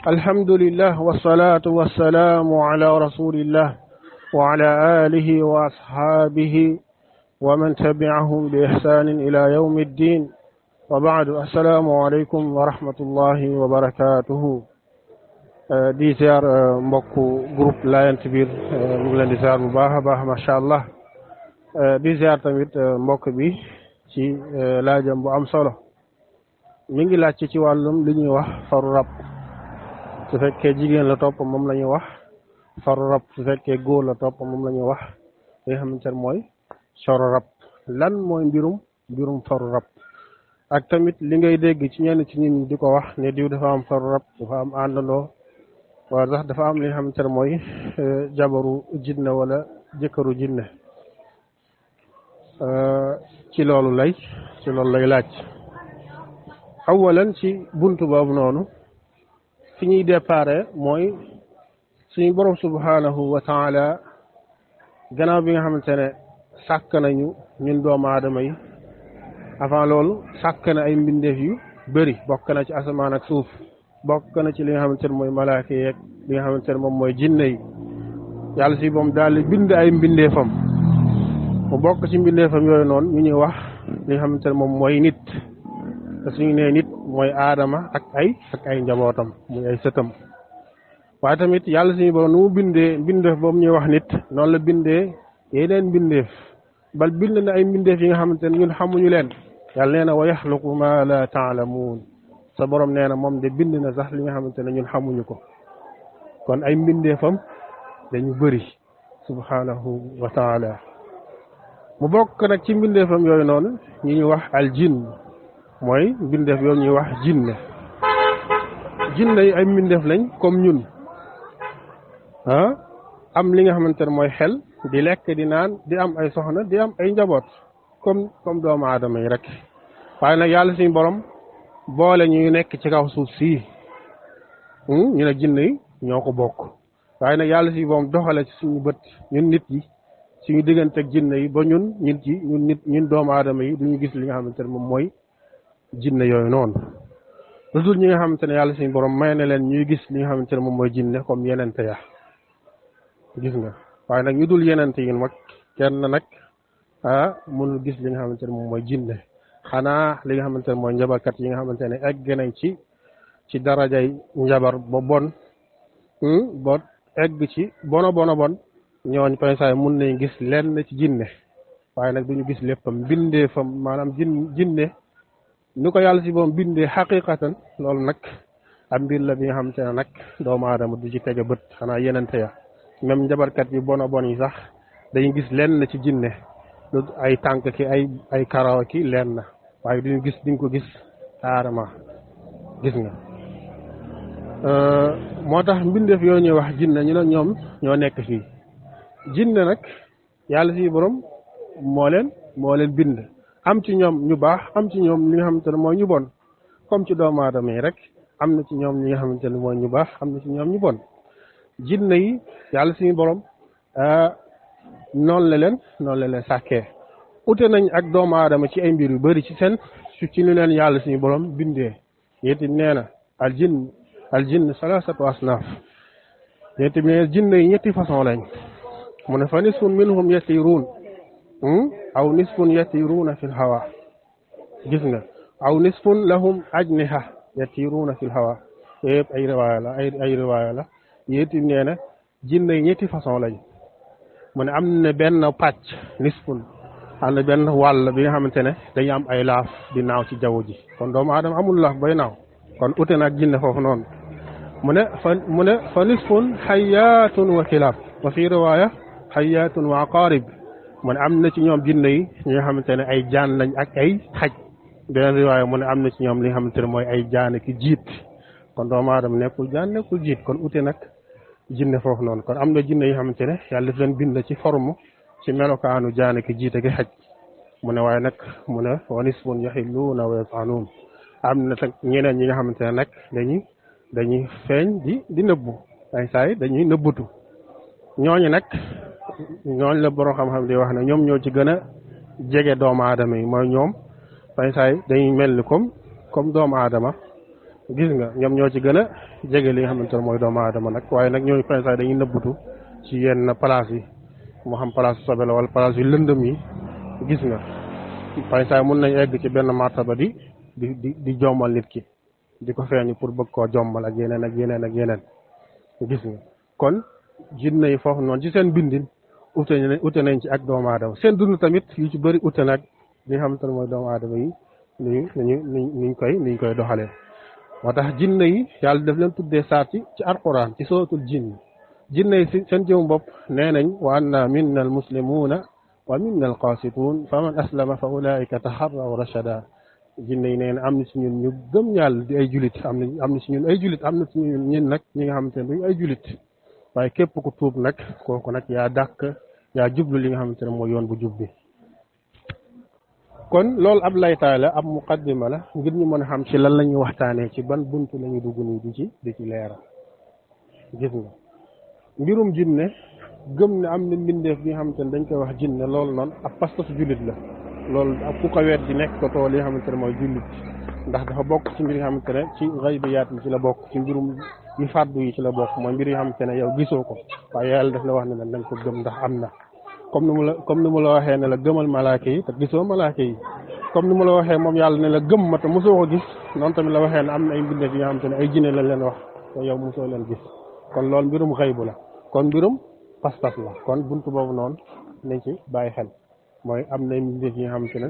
الحمد لله والصلاة والسلام على رسول الله وعلى آله وأصحابه ومن تبعهم بإحسان إلى يوم الدين وبعد السلام عليكم ورحمة الله وبركاته di ziar mbokku groupe Layante Biir ñu ngi leen di ziar bu baax a baax macha allah di ziar tamit mbokk bi ci laajam bu am solo mi ngi laaj ci wàllum li ñuy wax faru rab su fekkee jigéen la topp moom la ñuy wax faru rab su fekkee góor la topp moom la ñuy wax li nga xamante ne mooy soro rab lan mooy mbirum faru rab ak tamit li ngay dégg ci ñenn ci nit ñi di ko wax ne diw dafa am faru rab dafa am àndandoo wala sax dafa am li nga xamante ne mooy jabaru jinne wala jëkkëru jinne ci loolu lay laaj awalan ci buntu boobu noonu fi ñuy déparé mooy suñu borom subhanahu wa taala gannaaw bi nga xamante ne sàkk nañu ñun doomu aadama yi avant loolu sàkk na ay mbindeef yu bëri bokk na ci asamaan ak suuf bokk na ci li nga xamante ne mooy malaaka yeeg li nga xamante ne moom mooy jinne yi yàlla si moom daal di bind ay mbindeefam mu bokk ci mbindeefam yooyu noonu ñu ñuy wax li nga xamante ne moom mooy nit te suñu nee nit mooy aadama ak ay njabootam muy ay sëtam waaye tamit yàlla suñu borom nu mu bindee mbindeef boobu ñuy wax nit noonu la bindee yeneen mbindeef bal bind na ay mbindeef yi nga xamante ne ñun xamuñu leen yàlla nee na wa yaxluqu ma la taalamuun sa borom nee na moom de bind na sax li nga xamante ne ñun xamuñu ko kon ay mbindeefam dañu bëri subhanahu wa taala mu bokk nag ci mbindeefam yooyu noonu ñi ñuy wax al jinn mooy mbindeef yooyu ñuy wax jinne yi ay mbindeef lañ comme ñun am li nga xamante ne mooy xel di lekk di naan di am ay soxna di am ay njaboot comme doomu aadama yi rek waaye nag yàlla suñu borom boole ñu nekk ci kaw suuf sii ñu ne jinne yi ñoo ko bokk waaye nag yàlla suñu borom doxale ci suñu bët ñun nit yi suñu diggante ak jinne yi ba ñun doomu aadama yi duñu gis li nga xamante ne moom mooy jinne yooyu noonu lu dul ñi nga xamante ne yàlla suñu borom may na leen ñuy gis li nga xamante ne moom mooy jinne comme yenente ya gis nga waaye nag ñu dul yenente yi mag kenn nag mënul gis li nga xamante ne moom mooy jinne xanaa li nga xamante ne mooy njabarkat yi nga xamante ne egg nañ ci darajay njabar ba bon ba egg ci bon ñooñ pensaay mun nañ gis lenn ci jinne waaye nag duñu gis léppam bindee fam maanaam jinne ni ko yàlla si boom bindee xaqiqatan loolu nag am mbir la bi nga xamante ne nag doomu aadama du ci tege bët xanaa yenente ya même njabarkat yi bon yi sax dañuy gis lenn ci jinne lu ay tànk ki ay karaw ki lenn waaye duñ ko gis carrément gis nga moo tax mbindeef yooyu ñuy wax jinne ñu ne ñoom ñoo nekk fii jinne nag yàlla si borom moo leen bind am ci ñoom ñu baax am ci ñoom li nga xamante ne mooy ñu bon comme ci doomu aadama yi rek am na ci ñoom ñi nga xamante ne mooy ñu baax am na ci ñoom ñu bon jinne yi yàlla suñu borom noonu la leen sàkkee ute nañ ak doomu aadama ci ay mbir yu bëri ci ci ñu leen yàlla suñu borom bindee yéeti nee na al jinn salasatu asnaaf yéeti nee jinne yi ñetti façon lañ mu ne fa nisfun minhum yatiruun aw nisfun yatiruuna fil hawa gis nga aw nisfun lahum ajniha yatiruuna fil hawa yëpp ay riwaaya la yéeti nee na jinne yi ñetti façon lañ mu ne am na benn pàcc nisfun am na benn wàll bi nga xamante ne dañu am ay laaf di naaw ci jaww ji kon doomu aadama amul laaf bay naaw kon ute naag jinne foofu noonu mu ne fa nisfun xayaatun wa kilaab wa fi riwaaya xayaatun wa aqaarib mu ne am na ci ñoom jinne yi ñi nga xamante ne ay jaan lañ ak ay xaj beneen riwaaya mu ne am na ci ñoom li nga xamante ne mooy ay jaan ki jiit kon doomu aadama nekkul jaan nekkul jiit kon ute nag jinne foofu noonu kon am na jinne yi xamante ne yàlla daf leen bind ci forme ci melokaanu jaan ki jiit ak xaj mu ne waaye nag mu ne wa nisfun yaxilluuna wa yat'anuun am na nag ñeneen ñi nga xamante ne nag dañuy feeñ di nëbbu ay saay dañuy nëbbutu ñooñu nag ñooñu la borom xam-xam di wax ne ñoom ñoo ci gën a jege doomu aadama yi mooy ñoom ay saay dañuy mel ni comme doomu aadama gis nga ñoom ñoo ci gën a jege li nga xamante ne mooy doomu aadama nag waaye nag ñooy pensa dañuy nëbbutu ci yenn place yi moo xam place sobe la wala place yu lëndëm yi gis nga pensa mun nañ egg ci benn martaba di jommal nit ki di ko feeñu pour bëgg koo jommal ak yeneen ak yeneen ak yeneen gis nga kon jinne yi foofu noonu ci seen bindin ute nañ ci ak doomu aadama seen dund tamit yu ci bëri ute nag li nga xamante ne mooy doomu aadama yi niñ koy doxalee moo tax jinne yi yàlla daf leen tuddee saar ci alquran ci sootul jinne yi si seen jëm bopp nee nañ wa anna minna al muslimuuna wa minna al qaasituun fa man aslama fa ulaika taharraw rachada jinne yi nee na am na si ñun ñu gëm yàlla di ay julit am na si ñun ay julit am na si ñun nag ñi nga xamante ne duñu ay julit waaye képp ku tuub nag kooku nag yaa dàq yaa jublu li nga xamante ne mooy yoon bu jub bi kon loolu ab laytaay la ab muqaddima la ngir ñu mën a xam ci lan la ñuy waxtaanee ci ban buntu la ñuy dugg nii di ci leeral gis nga mbirum jinne gëm ne am na mbindeef bi nga xamante ne dañ koy wax jinne loolu noonu ab pas-pasu jullit la loolu ak ku ko weet di nekk ko tool li nga xamante ne mooy jullit ndax dafa bokk ci mbir yi nga xamante ne ci xaybiyaat yi ci la bokk ci mbirum yi fàddu yi ci la bokk mooy mbir yi nga xamante ne yow gisoo ko waaye yàlla daf la wax ne la nañ ko gëm ndax am na comme ni mu la waxee ne la gëmal malaaka yi te gisoo malaaka yi comme ni mu la waxee moom yàlla ne la gëm ma te mosoo ko gis noonu tamit la waxee ne am na ay mbindeef yi nga xamante ne ay jinne lañ leen wax te yow mosoo leen gis kon loolu mbirum xaybu la kon mbirum pas-pas la kon buntu boobu noonu nañ ci bàyyi xel mooy am na mbindeef yi nga xamante ne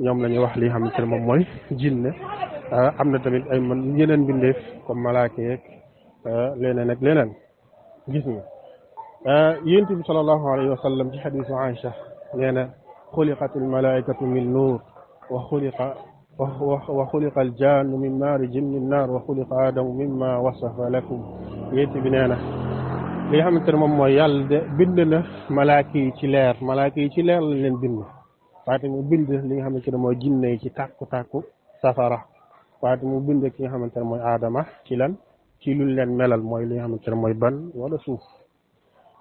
ñoom la ñuy wax li nga xamante ne moom mooy jinne am na tamit ay yeneen mbindeef comme malaaka yeeg leneen ak leneen gis nga yonent bi sallallahu alayhi wa sallam ci xadisu Aïcha nee na xuliqat almalaikatu min nuur wa xuliqa aljannu min maarijin min naar wa xuliqa aadamu mimma wasafa lakum yonent bi nee na li nga xamante ne moom mooy yàlla de bind na malaaka yi ci leer lañ leen bind waaye tamit mu bind li nga xamante ne mooy jinne yi ci tàkku safara waaye tamit mu bind ki nga xamante ne mooy aadama ci lan ci luñ leen melal mooy li nga xamante ne mooy ban wala suuf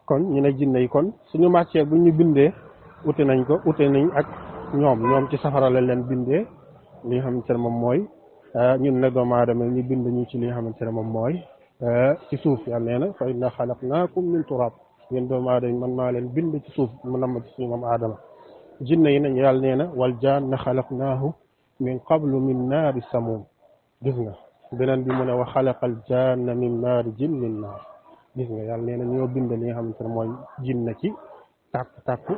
kon ñu ne jinne yi kon suñu matière bu ñu bindee ute nañ ak ñoom ci safara lañ leen bindee li nga xamante ne moom mooy ñun ne doomu aadama ñu bind ñu ci li nga xamante ne moom mooy ci suuf yàlla nee na fa inna xalaqnaakum min turab yéen doomu aadama man maa leen bind ci suuf mu nam ci suñu moom aadama jinne yi nañ yàlla nee na wal jaanna xalaqnaahu min qablu min naari samum gis nga beneen bi mu ne wa xalaqal jaanna min maarijin min naar gis nga yàlla nee na ñoo bind li nga xamante ne mooy jinne ci tàkku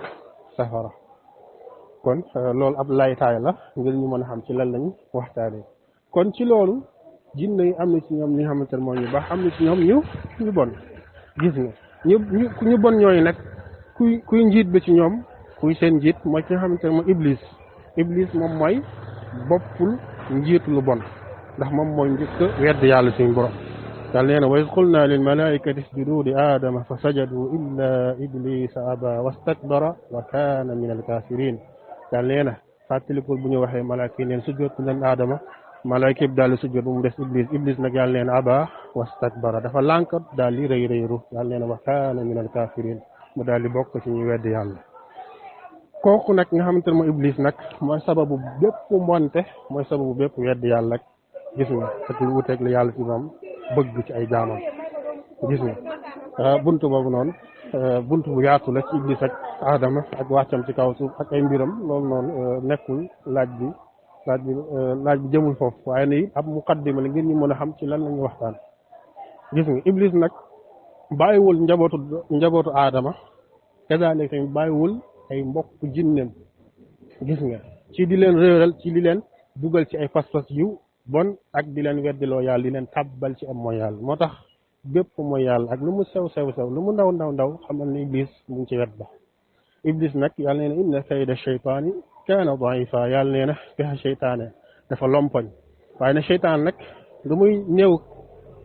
safara kon loolu ab laytaay la ngir ñu mën a xam ci lan lañ waxtaanee kon ci loolu jinne yi am na ci ñoom li nga xamante ne mooy ñu baax am na ci ñoom ñu bon gis nga ñu bon ñooyu nag kuy njiit ba ci ñoom kuy seen njiit mooy ki nga xamante ne mooy iblis moom mooy boppul njiit lu bon ndax moom mooy njëkk wedd yàlla suñu borom yàlla nee na wa iz qulna lil malaikati isjudu li aadama fa sajadu illa iblisa aba wastakbara wa kaana min alkafirin yàlla nee na fàttalikul bu ñu waxee malaaka yi neen sujjoot leen aadama malaaka bi daal di sujjoot bu mu des iblis nag yàlla nee na aba wastakbara dafa lànk daal di rëyru yàlla nee na wa kaana min alkafirin mu daal di bokk ci ñu wedd yàlla kooku nag nga xamante ne mooy iblis nag mooy sababu bépp mbonte mooy sababu bépp wedd yàlla gis nga ak lu wuteeg la yàlla ci moom bëgg ci ay jaamam gis nga buntu boobu noonu buntu bu yaatu la ci iblis ak aadama ak wàccam ci kaw suuf ak ay mbiram loolu noonu nekkul laaj bi jëmul foofu waaye ni ab muqaddima la ngir ñu mën a xam ci lan la ñuy waxtaan gis nga iblis nag bàyyiwul njabootu aadama kazaalika tamit bàyyiwul ay mbokk jinneem gis nga ci di leen réeral ci di leen dugal ci ay pas-pas yu bon ak di leen weddiloo yàlla di leen tàbbal ci am mooy yàlla moo tax bépp mooy yàlla ak lu mu sew lu mu ndaw xamal ne iblis mu ngi ci wet ba iblis nag yàlla nee na inna kayda shaytaani kaana daifa yàlla nee na pexe seytaane dafa lompoñ waaye nag seytaan nag lu muy néew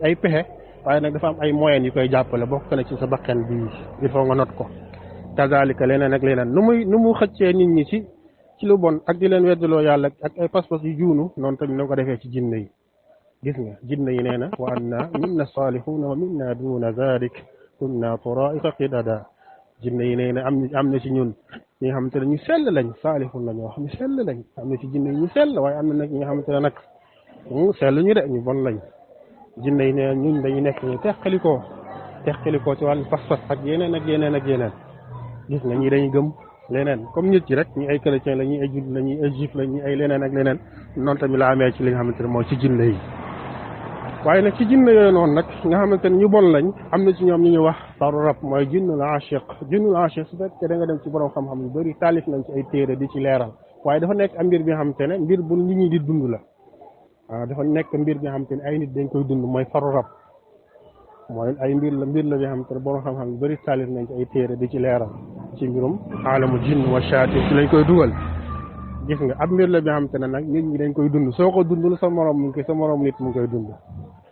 ay pexe waaye nag dafa am ay moyens yu koy jàppale bokk na ci sa bakkan bi il faut nga not ko kazalika leneen ak leneen nu mu xëccee nit ñi ci lu bon ak di leen weddiloo yàlla ak ay pas-pas yu juunu noonu tamit na ko defee ci jinne yi gis nga jinne yi nee na wa anna minna salihuna wa minna duna zalik kunna taraika qidada jinne yi nee na am na ci ñun ñi nga xamante ne ñu sell lañ saalihun la ñoo xam ne sell lañ am na ci jinne yi ñu sell waaye am na nag ñi nga xamante ne nag seetlu ñu de ñu bon lañ jinne yi ne ñun dañu nekk ñu teqalikoo ci wàllu pas-pas ak yeneen ak yeneen ak yeneen gis nga ñi dañuy gëm leneen comme nit ci rek ñi ay chrétien la ñi ay juif la ñi ay juif la ñi ay leneen ak leneen noonu tamit la amee ci li nga xamante ne mooy ci jinne yi waaye nag ci jinne yooyu noonu nag nga xamante ne ñu bon lañ am na ci ñoom ñu ngi wax faru rab mooy jinnul aashiq su fekkee da nga dem ci borom xam-xam yu bëri taalif nañ ci ay téere di ci leeral waaye dafa nekk am mbir bi nga xamante ne mbir bu nit ñi di dund la waaw dafa nekk mbir bi nga xamante ne ay nit dañ koy dund mooy faru rab mooy ay mbir la bi nga xamante ne borom xam-xam yu bëri taalif nañ ci ay téere di ci leeral ci mbirum alamu jinn wa shaatin ci lañ koy dugal gis nga ab mbir la bi nga xamante ne nag nit ñi dañ koy dund soo ko dundul sa morom mu ngi sa morom nit mu ngi koy dund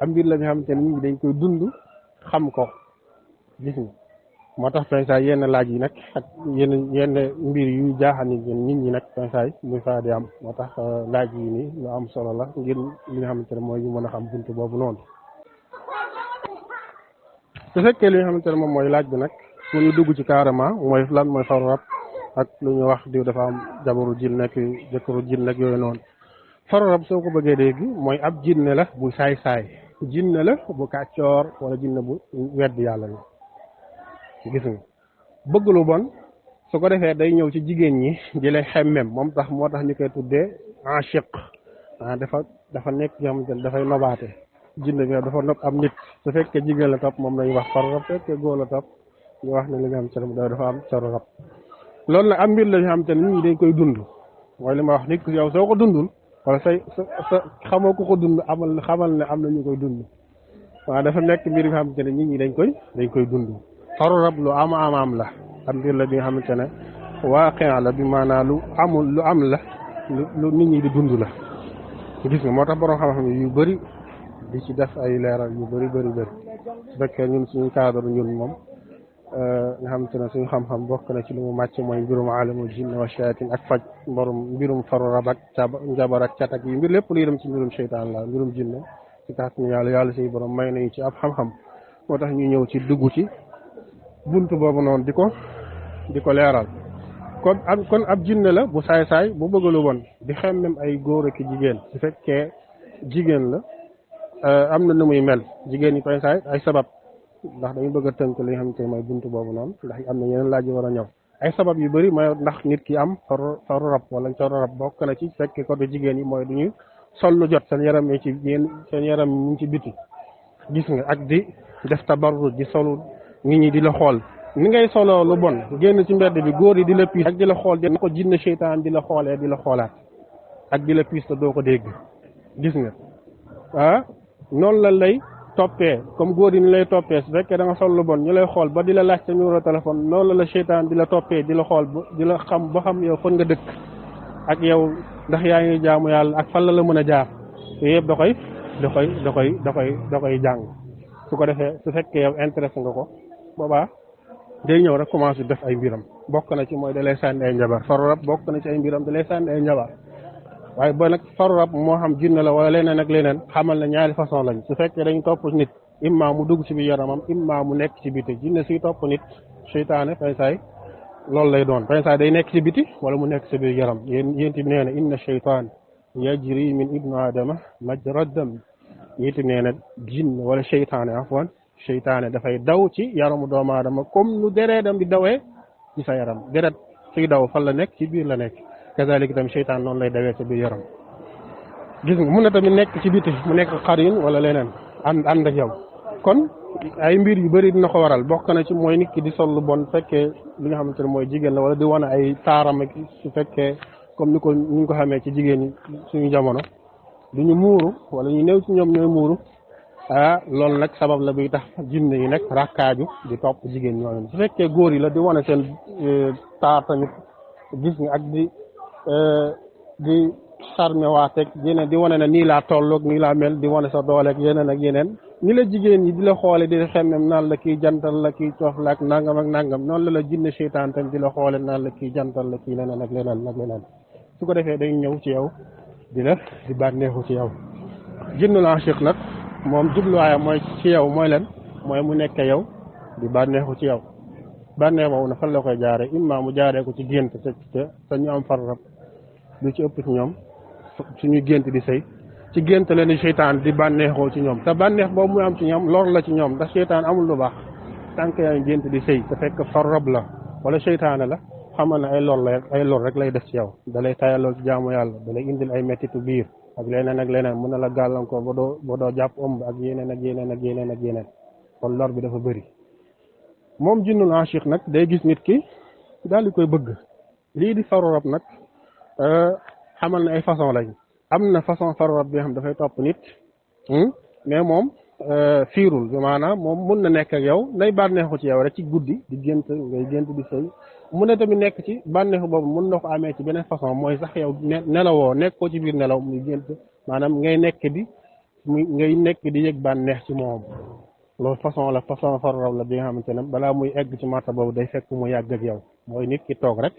am mbir la bi nga xamante ne nit ñi dañ koy dund xam ko gis nga moo tax pensaay yenn laaj yi nag ak yenn mbir yu jaaxal nit ñi nag pensaay muy faa di am moo tax laaj yi nii lu am solo la ngir li nga xamante ne mooy ñu mën a xam buntu boobu noonu su fekkee li nga xamante ne moom mooy laaj bi nag su ñu dugg ci carrément mooy lan mooy faru rab ak lu ñu wax diw dafa am jabaru jin nekk jëkkëru jin nekk yooyu noonu faru rab soo ko bëggee dégg mooy ab jinne la bu saay-saay jinne la bu kàccoor wala jinne bu wedd yàlla la gis nga bëgg lu bon su ko defee day ñëw ci jigéen ñi di leen xemmem moo tax ñu koy tuddee aashiq dafa nekk yoo xamante ne dafay nobaate jinne bi dafa nopp am nit su fekkee jigéen la topp moom lañuy wax faru rab su fekkee góor la topp ñu wax ne li nga xam ne dafa am faru rab loolu nag am mbir la ñu xam te ne nit ñi dañ koy dund mooy li ma wax nit ku yow soo ko dundul wala sa xamoo ku ko dund xamal ne am na ñu koy dund waaw dafa nekk mbir nga xamante ne nit ñi dañ koy dund faru rab lu am la am mbir la bi nga xamante ne waaqi' la bi maanaam lu am la lu nit ñi di dund la gis nga moo tax borom xam-xam yu bëri di ci def ay leeral yu bëri su fekkee ñun suñu cadre ñun moom nga xamante ne suñu xam-xam bokk na ci lu mu màcc mooy mbirum alamul jinn wa shayatin ak faj mbirum faru rab ak njabar ak cat ak yi mbir lépp luy dem ci mbirum seytaan la mbirum jinne ci kàttanu yàlla suñu borom may nañu ci ab xam-xam moo tax ñu ñëw ci dugg ci buntu boobu noonu di ko leeral kon ab jinne la bu saay-saay bu bëgg lu bon di xemmem ay góor ak jigéen su fekkee jigéen la am na nu muy mel jigéen ñi koy saay ay sabab ndax dañu bëgg a tënk li nga xamante ne mooy buntu boobu noonu ndax am na yeneen laaj yu war a ñëw ay sabab yu bëri mooy ndax nit ki am faru rab wala faru rab bokk na ci fekkee ko de jigéen yi mooy duñu sol lu jot seen yaram yi seen yaram mu ngi ci biti gis nga ak di def tabarruj di solu nit ñi di la xool ni ngay soloo lu bon génn ci mbedd bi góor yi di la piis ak di la xool na ko jinne seytaan di la xoolee di la xoolaat ak di la piis te doo ko dégg gis nga noonu la lay toppee comme góor yi ni lay toppee su fekkee da nga sol lu bon ñu lay xool ba di la laaj sa numéro téléphone noonu la seytaan di la toppee di la xool di la xam ba xam yow fan nga dëkk ak yow ndax yaa ngi jaamu yàlla ak fan la mën a jaar yooyu yëpp da koy jàng su ko defee su fekkee yow intéressé nga ko boobaa day ñëw rek commencé def ay mbiram bokk na ci mooy da lay sànni ay njabar faru rab bokk na ci ay mbiram da lay sànni ay njabar waaye ba nag faru rab moo xam jinne la wala leneen ak leneen xamal ne ñaari façon lañ su fekkee dañ topp nit imma mu dugg ci biir yaramam imma mu nekk ci biti jinne suy topp nit seytaane pensaay loolu lay doon pensaay day nekk ci biti wala mu nekk ci biir yaram yénti bi nee na inna sheytaan yajri min ibnu adama majra dam yénti bi nee na jinne wala seytaane afwan seytaane dafay daw ci yaramu doomu aadama comme nu dereedam di dawee ci sa yaram deret suy daw fan la nekk ci biir la nekk kazalik tamit seytaan noonu lay dawee sa biir yaram gis nga mun na tamit nekk ci biti mu nekk xarin wala leneen ànd ak yow kon ay mbir yu bëri dina ko waral bokk na ci mooy nit ki di sol lu bon fekkee li nga xamante ne mooy jigéen la wala di wane ay taaram ak su fekkee comme ni ñu ko xamee ci jigéen ñi suñu jamono du ñu muuru wala ñu néew ci ñoom ñooy muuru loolu nag sabab la buy tax jinne yi nag rakkaaju di topp jigéen ñooñu su fekkee góor yi la di wane seen taar tamit gis nga ak di charme waateeg yeneen di wane ne nii laa tolloog nii laa mel di wane sa dooleeg yeneen ak yeneen ni la jigéen ñi di la xoole di la xemmem naan la kii jantal la kii coof la ak nangam ak nangam noonu la jinne seytaan tamit di la xoole naan la kii jantal la kii leneen ak leneen su ko defee day ñëw ci yow di bànneexu ci yow jinnul aashiq nag moom jubluwaayam mooy ci yow mooy leen mooy mu nekk yow di bànneexu ci yow bànneex boobu na fan la koy jaaree imma mu jaaree ko ci gént te ñu am far rab lu ci ëpp ci ñoom suñuy gént di sëy ci gént leen di seytaan di bànneexoo ci ñoom te bànneex boobu muy am ci ñoom lor la ci ñoom ndax seytaan amul lu baax tànk yaa ngi gént di sëy te fekk far rab la wala seytaane la xamal ne ay lor rek lay def ci yow da lay tayaloo ci jaamu yàlla da lay indil ay mettitu biir ak leneen mën na la gàllankoor ba doo jàpp ëmb ak yeneen kon lor bi dafa bëri moom jinnul aashiq nag day gis nit ki daal di koy bëgg lii di faru rab nag xamal ne ay façon lañ am na façon faru rab bi nga xam dafay topp nit mais moom fiirul bi maanaam moom mun na nekk ak yow nay bànneexu ci yow rek ci guddi di gént ngay gént di sëy mun na tamit nekk ci bànneexu boobu mun na ko amee ci beneen façon mooy sax yow nelawoo nekkoo ci biir nelaw muy gént maanaam ngay nekk di yëg bànneex ci moom loolu façon faru rab la bi nga xamante ne balaa muy egg ci marta boobu day fekk mu yàgg ak yow mooy nit ki toog rek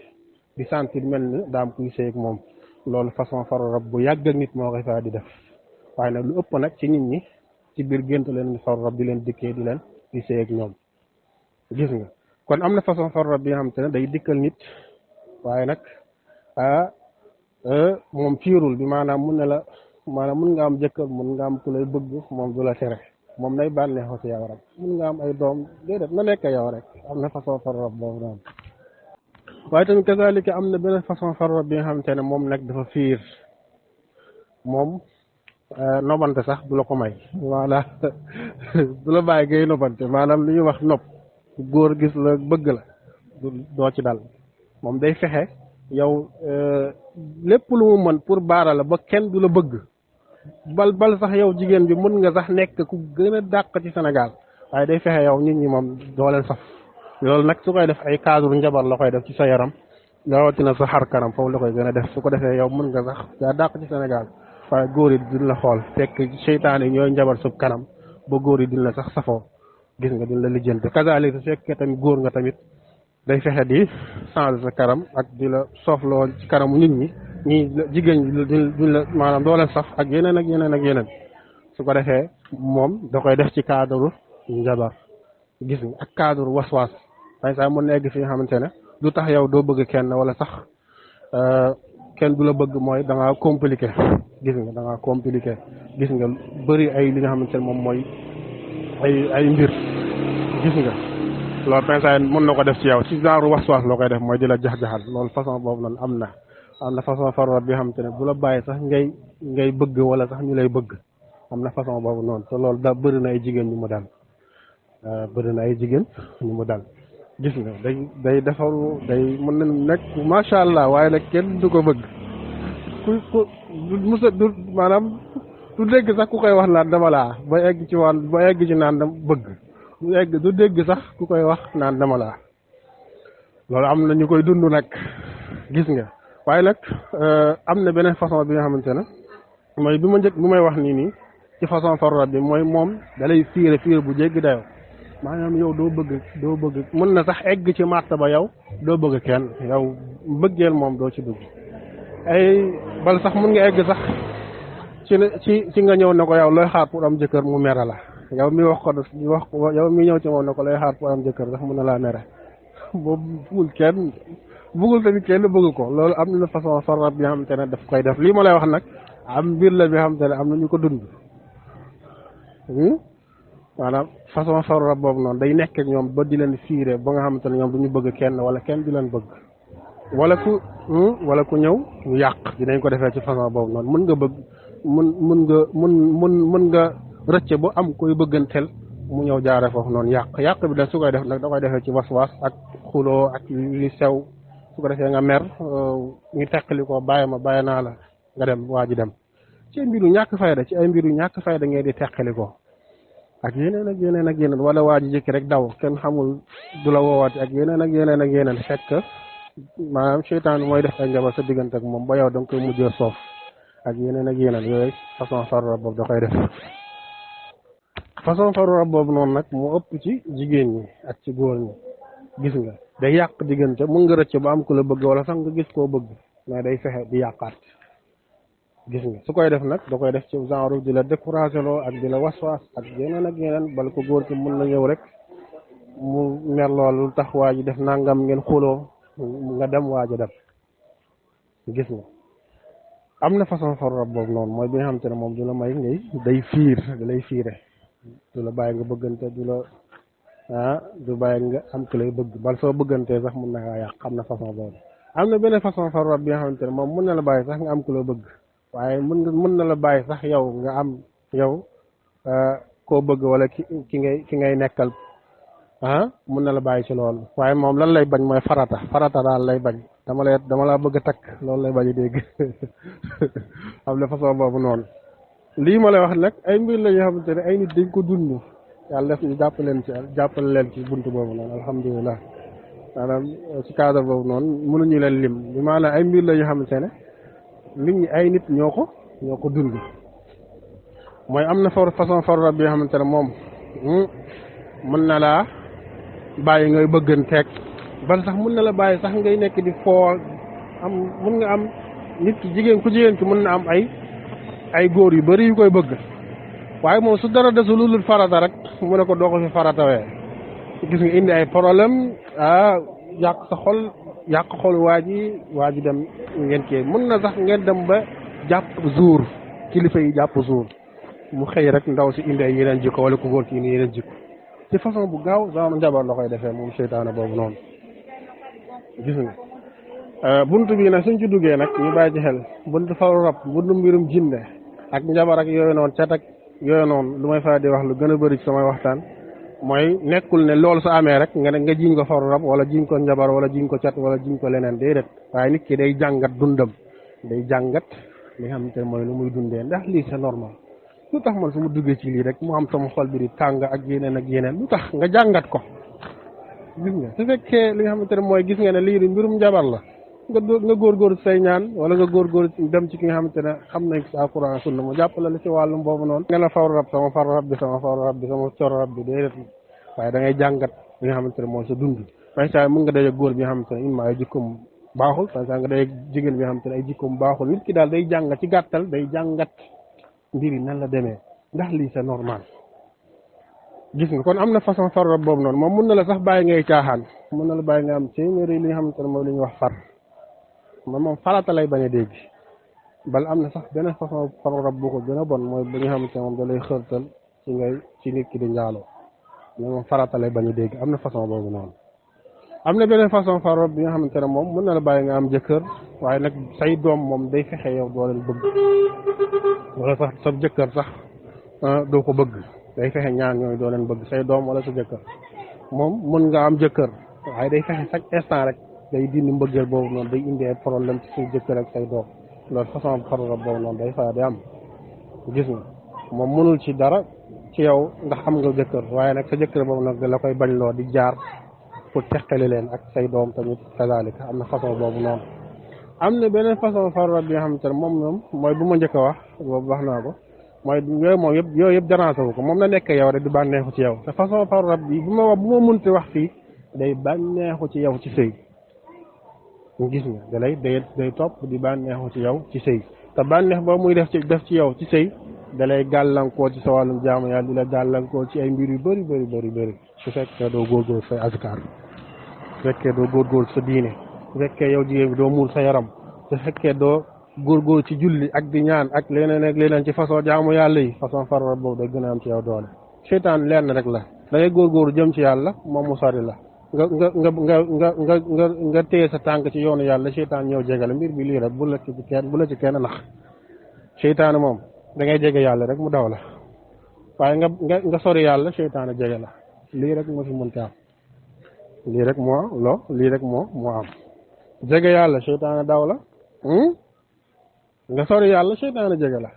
di sentir mel ni daam kuy sëy ak moom loolu façon faru rab bu yàgg ak nit moo koy faa di def waaye nag lu ëpp nag ci nit ñi ci biir gént leen di faru rab di leen dikkee di leen di sëy ak ñoom gis nga kon am na façon faru rab bi nga xamante ne day dikkal nit waaye nag moom fiirul bi maanaam mun nga am jëkkër mun nga am ku lay bëgg moom du la tere moom nay bànneexoo ci yow rek mun nga am ay doom déedéet na nekk yow rek am na façon faru rab boobu noonu waaye tamit kazalika am na beneen façon faru rab bi nga xamante ne moom nag dafa fiir moom nobante sax du la ko may voilà du la bàyyi ngay nobante maanaam li ñuy wax nopp góor gis la bëgg la doo ci dal moom day fexe yow lépp lu mu mën pour baara la ba kenn du la bëgg bal sax yow jigéen bi mën nga sax nekk ku gën a dàq ci Sénégal waaye day fexe yow nit ñi moom doo leen saf loolu nag su koy def ay cadre njabar la koy def ci sa yaram rawatina sa xar kanam foofu la koy gën a def su ko defee yow mën nga sax daa dàq ci Sénégal waaye góor yi duñ la xool fekk seytaan yi ñooy njabar sub kanam ba góor yi duñ la sax safoo gis nga duñ la lijjanti kazalik su fekkee tamit góor nga tamit day fexe di changer sa kanam ak di la soofloo ci kanamu nit ñi jigéen ñi duñ la maanaam doo leen saf ak yeneen su ko defee moom da koy def ci cadre njabar gis nga ak cadre waswaas waaye sax mën na egg fi nga xamante ne du tax yow doo bëgg kenn wala sax kenn du la bëgg mooy da ngaa compliqué gis nga bëri ay li nga xamante ne moom mooy ay mbir gis nga loolu pensa mën na ko def ci yow ci genre waswaas loo koy def mooy di la jax-jaxal loolu façon boobu noonu am na façon faru rab bi nga xamante ne bu la bàyyi sax ngay bëgg wala sax ñu lay bëgg am na façon boobu noonu te loolu da bëri na ay jigéen ñu mu dal gis nga day defaru day mën na nekk macha allah waaye nag kenn du ko bëgg ku du maanaam du dégg sax ku koy wax naan dama laa ba egg ci naan dama bëgg du dégg sax ku koy wax naan dama laa loolu am na ñu koy dund nag gis nga waaye nag am na beneen façon bi nga xamante ne mooy bi may wax nii ci façon faru rab bi mooy moom dalay fiire bu jéggi dayoo maanaam yow doo bëgg mën na sax egg ci martaba yow doo bëgg kenn yow mbëggeel moom doo ci dugg ay bal sax mën nga egg sax ci nga ñëw ne ko yow looy xaar pour am jëkkër mu mere la yow mi wax ko yow mi ñëw ci moom ne ko looy xaar pour am jëkkër sax mën na laa mere boobu bëggul tamit kenn bëgg ko loolu am na façon faru rab bi nga xamante ne daf koy def lii ma lay wax nag am mbir la bi nga xamante ne am na ñu ko dund maanaam façon faru rab boobu noonu day nekk ak ñoom ba di leen fiire ba nga xamante ne ñoom du ñu bëgg kenn wala kenn di leen bëgg wala ku ñëw ñu yàq dinañ ko defee ci façon boobu noonu mën nga bëgg mën nga rëcce ba am koy bëgganteel mu ñëw jaare foofu noonu yàq bi da su koy def nag da koy defee ci waswaas ak xuloo ak li sew su ko defee nga mer ñu teqali ko bàyyi naa la nga dem waa ji dem ci ay mbiru ñàkk fayda ngeen di teqali ko ak yeneen wala waa ji jëkki rek daw kenn xamul du la woowaate ak yeneen fekk maanaam seytaan mooy def ay njabar sa diggante ak moom ba yow da nga koy mujjee soof ak yeneen yooyu façon faru rab boobu da koy def façon faru rab boobu noonu nag mu ëpp ci jigéen ñi ak ci góor ñi gis nga day yàq diggante mun nga rëcc ba am ku la bëgg wala sax nga gis koo bëgg mais day fexe di yàqaat gis nga su koy def nag da koy def ci genre di la découragé loo ak di la waswaas ak yeneen bala ko góor ki mun na ñëw rek mu mer loolu tax waa ji def nangam ngeen xuloo nga dem waa ji dem gis nga am na façon faru rab boobu noonu mooy bi nga xamante ne moom du la may ngay day fiir da lay fiire du la bàyyi nga bëggante du la du bàyyi nga am ku lay bëgg bal soo bëggantee sax mun na kaa yàq am na façon boobu am na beneen façon faru rab bi nga xamante ne moom mun na la bàyyi sax nga am ku la bëgg waaye mun na la bàyyi sax yow nga am yow koo bëgg wala ki ngay nekkal mun na la bàyyi ci loolu waaye moom lan lay bañ mooy farata daal lay bañ dama laa bëgg a takk loolu lay bañ a dégg am na façon boobu noonu lii ma lay wax nag ay mbir la yoo xamante ne ay nit dañ ko dund yàlla def ñu jàppale leen ci buntu boobu noonu alhamdulilah maanaam ci cadre boobu noonu mënuñu leen lim bi maanaam ay mbir la yoo xamante ne nit ñi ay nit ñoo ko dund mooy am na façon faru rab bi yoo xamante ne moom mën na laa bàyyi ngay bëgganteeg bal sax mën na la bàyyi sax ngay nekk di foo mën nga am nit ki jigéen ki mën na am ay góor yu bari yu koy bëgg waaye moom su dara desu lu dul farata rek mu ne ko doo ko fi faratawee gis nga indi ay problème yàq sa xol yàq xol waa ji dem ngeen kii mën na sax ngeen dem ba jàpp jour kilifa yi jàpp jour mu xëy rek ndaw si indi ay yeneen jikko wala ku góor ki indi yeneen jikko ci façon bu gaaw genre njabar la koy defee moom seytaane boobu noonu gis nga buntu bii nag suñ ci duggee nag ñu bàyyi ci xel buntu faru rab buntu mbirum jinne ak njabar ak yooyu noonu cat ak yooyu noonu lu may fa di wax lu gën a bëri ci samay waxtaan mooy nekkul ne loolu su amee rek nga jiñ ko faru rab wala jiñ ko njabar wala jiñ ko cat wala jiñ ko leneen déedéet waaye nit ki day jàngat dundam day jàngat li nga xamante ne mooy lu muy dundee ndax lii c'est normal lu tax man su ma duggee ci lii rek mu am sama xol bi di tàng ak yeneen lu tax nga jàngat ko gis nga su fekkee li nga xamante ne mooy gis nga ne lii di mbirum njabar la nga góorgóorlu say ñaan wala nga góorgóorlu dem ci ki nga xamante ne xam nañ ko sa Alxuraan sunna mu jàppale la ci wàllum boobu noonu nga la faru rab sama coro rab bi déedéet waaye da ngay jàngat li nga xamante ne mooy sa dund waaye saa mun nga daje góor bi nga xamante ne imma ay jikkoom baaxul saa nga daje jigéen bi nga xamante ne ay jikkoom baaxul nit ki daal day jàngat ci gàttal day jàngat mbir yi nan la demee ndax lii c'est normal gis nga kon am na façon faru rab boobu noonu moom mun na la sax bàyyi ngay caaxaan mun na la bàyyi nga am téeméeri li nga xamante ne mooy li ñuy wax far moom farata lay bañ a dégg bal am na sax beneen façon faru rab bu ko gën a bon mooy bi nga xamante ne moom da lay xërtal ci nit ki di njaaloo mais moom farata lay bañ a dégg am na façon boobu noonu am na beneen façon faru rab bi nga xamante ne moom mun na la bàyyi nga am jëkkër waaye nag say doom moom day fexe yow doo leen bëgg wala sax sa jëkkër sax doo ko bëgg day fexe ñaar ñooyu doo leen bëgg say doom wala sa jëkkër moom mun nga am jëkkër waaye day fexe chaque instant rek day dindi mbëggeel boobu noonu day indi ay problème ci say jëkkër ak say doom loolu façon faru rab boobu noonu day fa day am gis nga moom mënul ci dara ci yow ndax am nga jëkkër waaye nag sa jëkkër boobu nag da la koy bañ loo di jaar pour teqali leen ak say doom tamit kazalika am na façon boobu noonu am na beneen façon faru rab bi nga xamante ne moom mooy bu ma njëkk a wax boobu wax naa ko mooy yooyu yëpp déranger wu ko moom na nekk yow rek di bànneexu ci yow te façon faru rab bi bu ma munti wax fii day bànneexu ci yow ci sëy gis nga day topp di bànneexu ci yow ci sëy te bànneex boobu muy def ci yow ci sëy dalay gàllankoo ci sa wàllum jaamu yàlla di la gàllankoo ci ay mbir yu bëri su fekkee doo góorgóorlu say azkar su fekkee doo góorgóorlu sa diine su fekkee yow jigéen bi doo muur sa yaram su fekkee doo góorgóorlu ci julli ak di ñaan ak leneen ci façon jaamu yàlla yi façon faru rab boobu day gën a am ci yow doole seytaan lenn rek la da ngay góorgóorlu jëm ci yàlla moom mu sori la nga téye sa tànk ci yoonu yàlla seytaan ñëw jegale mbir bi lii rek bu la ci kenn nax seytaan moom da ngay jege yàlla rek mu daw la waaye nga sori yàlla seytaan jege la lii rek moo fi mënti am lii rek moo am jege yàlla seytaan daw la nga sori yàlla seytaan jege la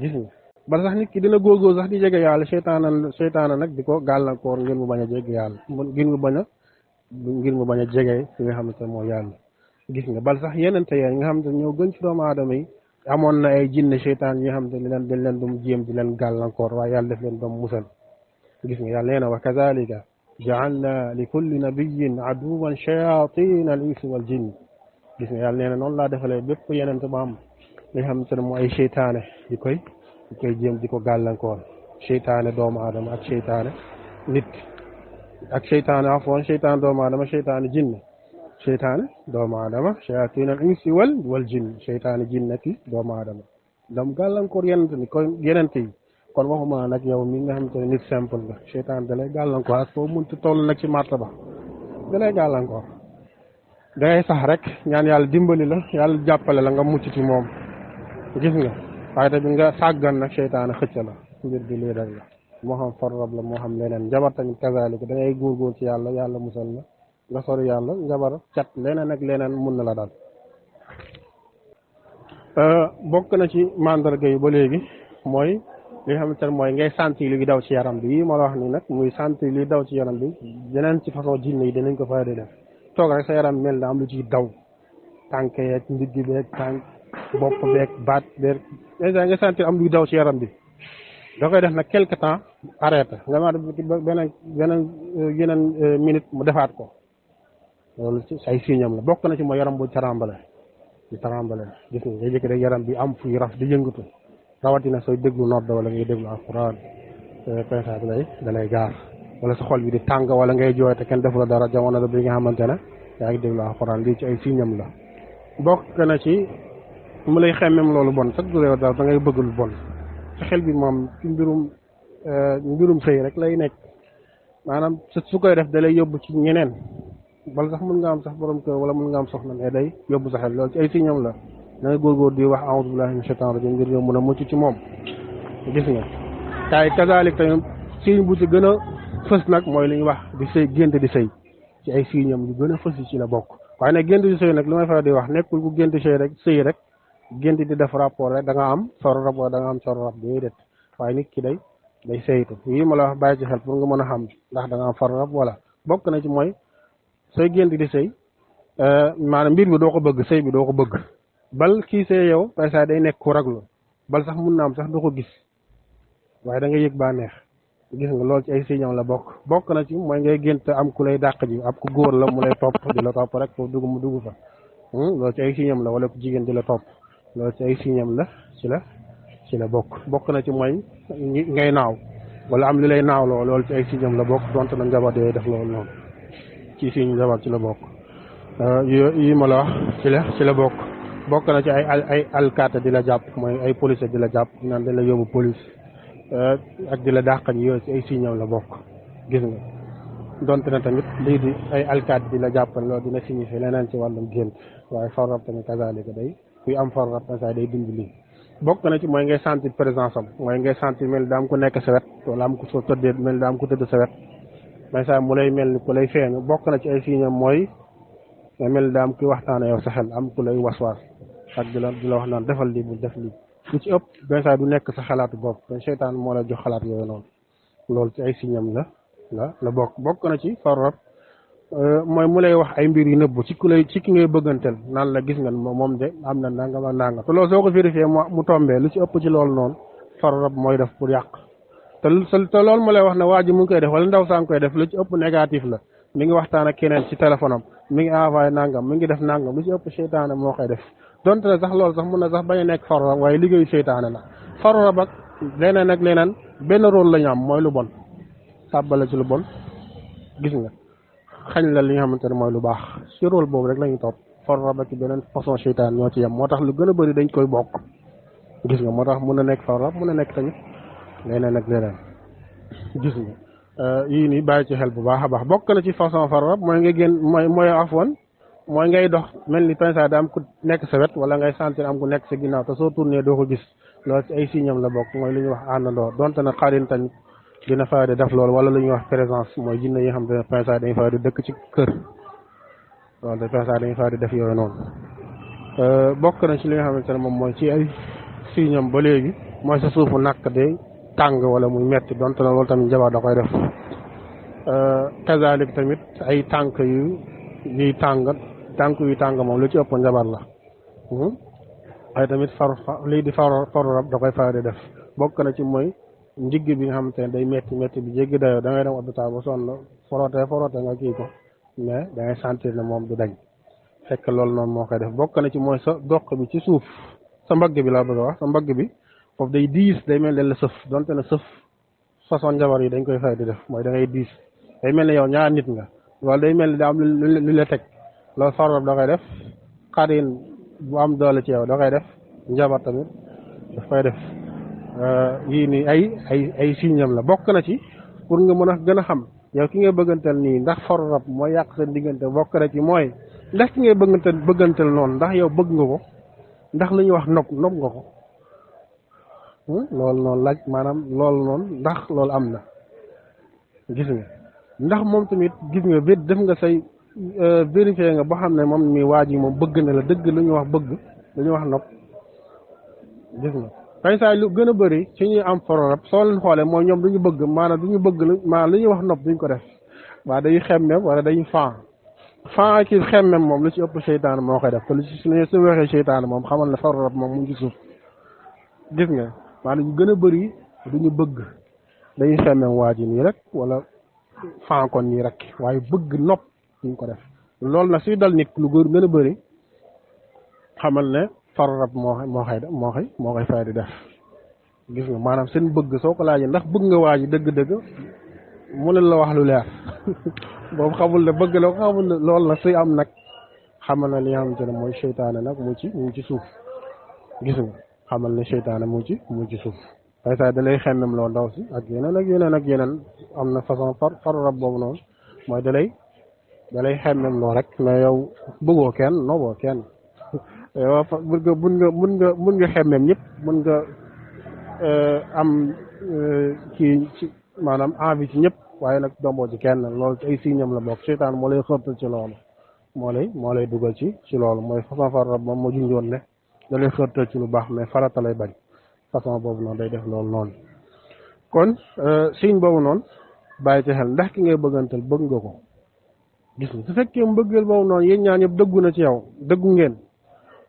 gis nga ba sax nit ki dina góorgóor sax di jege yàlla seytaan nag di ko gàllankoor ngir mu bañ a jege yàlla ngir mu bañ a jege fi nga xamante ne moo yàlla gis nga bal sax yenente yeen nga xamante ne ñoo gën ci doomu aadama yi amoon na ay jinne seytaan yi nga xamante ne dañ leen doon jéem di leen gàllankoor waaye yàlla def leen doom musal gis nga yàlla nee na wa kazalika ja'alna li kulli nabiyyin aduwan shayatin al insi wal jinn gis nga yàlla nee na noonu laa defalee bépp yenente ba am li nga xamante ne moo ay seytaane di koy jéem di ko gàllankoor seytaane doomu aadama ak seytaane nit ak seytaane afoon seytaane doomu aadama seytaane jinne seytaane doomu aadama shayatinal insi wal jinn seytaane jinnati doomu aadama dam gàllankoor yenente ni kon yenente yi kon waxuma nag yow mi nga xamante ne nit simple nga seytaane da lay gàllankoor ak foo munti toll nag ci martaba da lay gàllankoor da ngay sax rek ñaan yàlla dimbali la yàlla jàppale la nga mucc ci moom gis nga waaye tamit nga sàggan nag seytaane xëcc la mbir bi lii rek la moo xam farrab la moo xam leneen njabar tamit kazaalika da ngay góorgóor ci yàlla yàlla musal la nga sori yàlla njabar cat leneen ak leneen mun na la daal bokk na ci mandarga yi ba léegi mooy li nga xamante ne mooy ngay sentir li daw ci yaram bi yi ma la wax ni nag muy sentir li daw ci yaram bi yeneen ci façon jinne yi dinañ ko fay di def toog rek sa yaram mel na am lu ciy daw tànk yeeg ndigg beeg tànk bopp beeg baat beeg déjà nga sentir am luy daw ci yaram bi da koy def nag quelque temps arrêté nga ma beneen yeneen minute mu defaat ko loolu ci ay signam la bokk na ci mooy yaram bu tarambale di tarambale gis nga ngay jëkk rek yaram bi am fuy raf di yëngatu rawatina sooy déglu nodd wala ngay déglu alquran pensa bi da lay gaar wala sa xol bi di tàng wala ngay jooy te kenn defu la dara jamono bi nga xamante ne yaa ngi déglu alquran lii ci ay signam la bokk na ci mu lay xemmem loolu bon sax du réew dara da ngay bëgg lu bon sa xel bi moom ci mbirum sëy rek lay nekk maanaam su koy def da lay yóbbu ci ñeneen bala sax mën nga am sax borom kër wala mën nga am soxna mais day yóbbu sa xel loolu ci ay signam la da ngay góorgóor di wax a'uuzu billaahi mina shaytaani rajiim ngir yow mën a mucc ci moom gis nga kaay kazaalik tamit signe bu ci gën a fës nag mooy li ñuy wax di sëy gént di sëy ci ay signam yu gën a fës ci la bokk waaye nag gént di sëy nag li may faral di wax nekkul ku gént sëy rek sëy rek gént di def rapport rek da nga am sor rab wala da nga am sor rab déedéet waaye nit ki day sëytu yii ma la wax bàyyi ci xel pour nga mën a xam ndax da nga am far rab wala bokk na ci mooy sooy gént di sëy maanaam mbir bi doo ko bëgg sëy bi doo ko bëgg bal kii sëy yow paysa day nekk ku raglu bal sax mun na am sax doo ko gis waaye da nga yëg bànneex gis nga loolu ci ay signal la bokk na ci mooy ngay gént am ku lay dàq ji ab ku góor la mu lay topp di la topp rek foofu dugg mu dugg fa loolu ci ay signam la wala ku jigéen di la topp loolu ci ay signam la ci la bokk na ci mooy ngay naaw wala am li lay naaw loolu ci ay signam la bokk donte na njaboot yooyu def loolu noonu ci signe njaboot ci la bokk yi ma la wax ci la bokk na ci ay alkaate di la jàpp mooy ay police di la jàpp naan dañ la yóbbu police ak di la dàqañ yooyu ci ay signam la bokk gis nga donte na tamit lii di ay alkaate di la jàppal loolu dina signifié leneen ci wàllum gént waaye farrab tamit kazaalika day kuy am farrab sa day dund lii bokk na ci mooy ngay sentir présence am mooy ngay sentir mel daa am ku nekk sa wet wala am ku soo tëddee mel daa am ku tëdd sa wet mais ça mu lay mel ni ku lay feeñ bokk na ci ay signam mooy nga mel daa am kuy waxtaane yow sa xel am ku lay waswaas ak di la wax naan defal lii bu def lii lu ci ëpp mais ça du nekk sa xalaatu bopp te seytaan moo lay jox xalaat yooyu noonu loolu ci ay signam la bokk na ci farrab mooy mu lay wax ay mbir yu nëbbu ci ki ngay bëggantel naan la gis nga moom de am na nangam ak nangam te loolu soo ko vérifié mu tombee lu ci ëpp ci loolu noonu farrab mooy def pour yàq te loolu mu lay wax ne waa ji mu ngi koy def wala ndaw saa ngi koy def lu ci ëpp négatif la mi ngi waxtaan ak keneen ci téléphone am mi ngi envoyé nangam mi ngi def nangam lu ci ëpp seytaane moo koy def donte ne sax loolu sax mun na sax bañ a nekk farrab waaye liggéeyu seytaane la farrab ak leneen benn rôle la ñu am mooy lu bon sàbbale ci lu bon gis nga xañ la li nga xamante ne mooy lu baax ci rôle boobu rek la ñu topp farrab ak beneen façon seytaan ñoo ci yem moo tax lu gën a bëri dañ koy bokk gis nga moo tax mun na nekk farrab mun na nekk tamit leneen gis nga yii nii bàyyi ci xel bu baax a baax bokk na ci façon farrab mooy nga génn mooy afwan mooy ngay dox mel ni pensa da am ku nekk sa wet wala ngay sentir am ku nekk sa ginnaaw te soo tourné doo ko gis loolu ci ay signam la bokk mooy lu ñuy wax àndandoo donte na xarin tamit dina fay di def loolu wala lu ñuy wax présence mooy jinne yi xam ne pensa dañuy fay di dëkk ci kër loolu de pensa dañuy fay di def yooyu noonu bokk na ci li nga xamante ne moom mooy ci ay signam ba léegi mooy sa suufu nakk de tàng wala muy metti donte na loolu tamit njabar da koy def kazalik tamit ay tànk yuy tànk yu tàng moom lu ci ëpp njabar la ay tamit lii di farrab da koy fay di def bokk na ci mooy njigg bi nga xamante ne day metti bi jéggi dayoo da ngay dem hôpital ba sonn foroote nga kii ko mais da ngay sentir ne moom du dañ fekk loolu noonu moo koy def bokk na ci mooy sa doq bi ci suuf sa mbagg bi laa bëgg a wax sa mbagg bi foofu day diis day mel ne la sëf donte ne sëf façon njabar yi dañ koy fay di def mooy da ngay diis day mel ne yow ñaar nit nga wala day mel ne daa am lu la teg loolu faru rab da koy def xarin bu am doole ci yow da koy def njabar tamit daf koy def yii nii ay signam la bokk na ci pour nga mën a gën a xam yow ki ngay bëggantal nii ndax faru rab mooy yàq seen diggante bokk na ci mooy ndax ki ngay bëggantal noonu ndax yow bëgg nga ko ndax lu ñuy wax nopp nga ko loolu noonu laaj maanaam loolu noonu ndax loolu am na gis nga ndax moom tamit gis nga bét def nga say vérifié nga boo xam ne moom mi waa ji moom bëgg na la dëgg lu ñuy wax bëgg lu ñuy wax nopp gis nga fay saa lu gën a bëri ci ñuy am faru rab soo leen xoolee mooy ñoom duñu bëgg maanaam duñu bëgg maanaam lu ñuy wax nopp duñ ko def waa dañuy xemmem wala dañuy fan ak xemmem moom lu ci ëpp seytaane moo koy def te lu ci suñu waxee seytaane moom xamal ne faru rab moom mu ngi ci suuf gis nga maanaam ñu gën a bëri duñu bëgg dañuy xemmem waa ji nii rek wala fan kon nii rek waaye bëgg nopp duñ ko def loolu nag suy dal nit lu gën a bëri xamal ne faru rab moo koy fay di def gis nga maanaam seen bëgg soo ko laajee ndax bëgg nga waa ji dëgg-dëgg mu leen la wax lu leer boobu xamul ne bëgg la ko xamul ne loolu nag suy am nag xamal na li nga xamante ne mooy seytaane nag mu ci suuf gis nga xamal ne seytaane mu ci suuf fay saa da lay xemmem loo ndaw si ak yeneen am na façon faru rab boobu noonu mooy da lay xemmem loo rek mais yow bëggoo kenn nooboo kenn yow mun nga xemmem ñëpp mun nga am kii ci maanaam envie ci ñëpp waaye nag domboo ci kenn loolu ci ay signam la bokk seytaan moo lay xërtal ci loolu moo lay dugal ci loolu mooy façon faru rab moom moo junjoon ne da lay xërtal ci lu baax mais farata lay bañ façon boobu noonu day def loolu noonu kon signe boobu noonu bàyyi ci xel ndax ki ngay bëggantal bëgg nga ko gis nga su fekkee mbëggeel boobu noonu yéen ñaar ñëpp dëggu na ci yow dëggu ngeen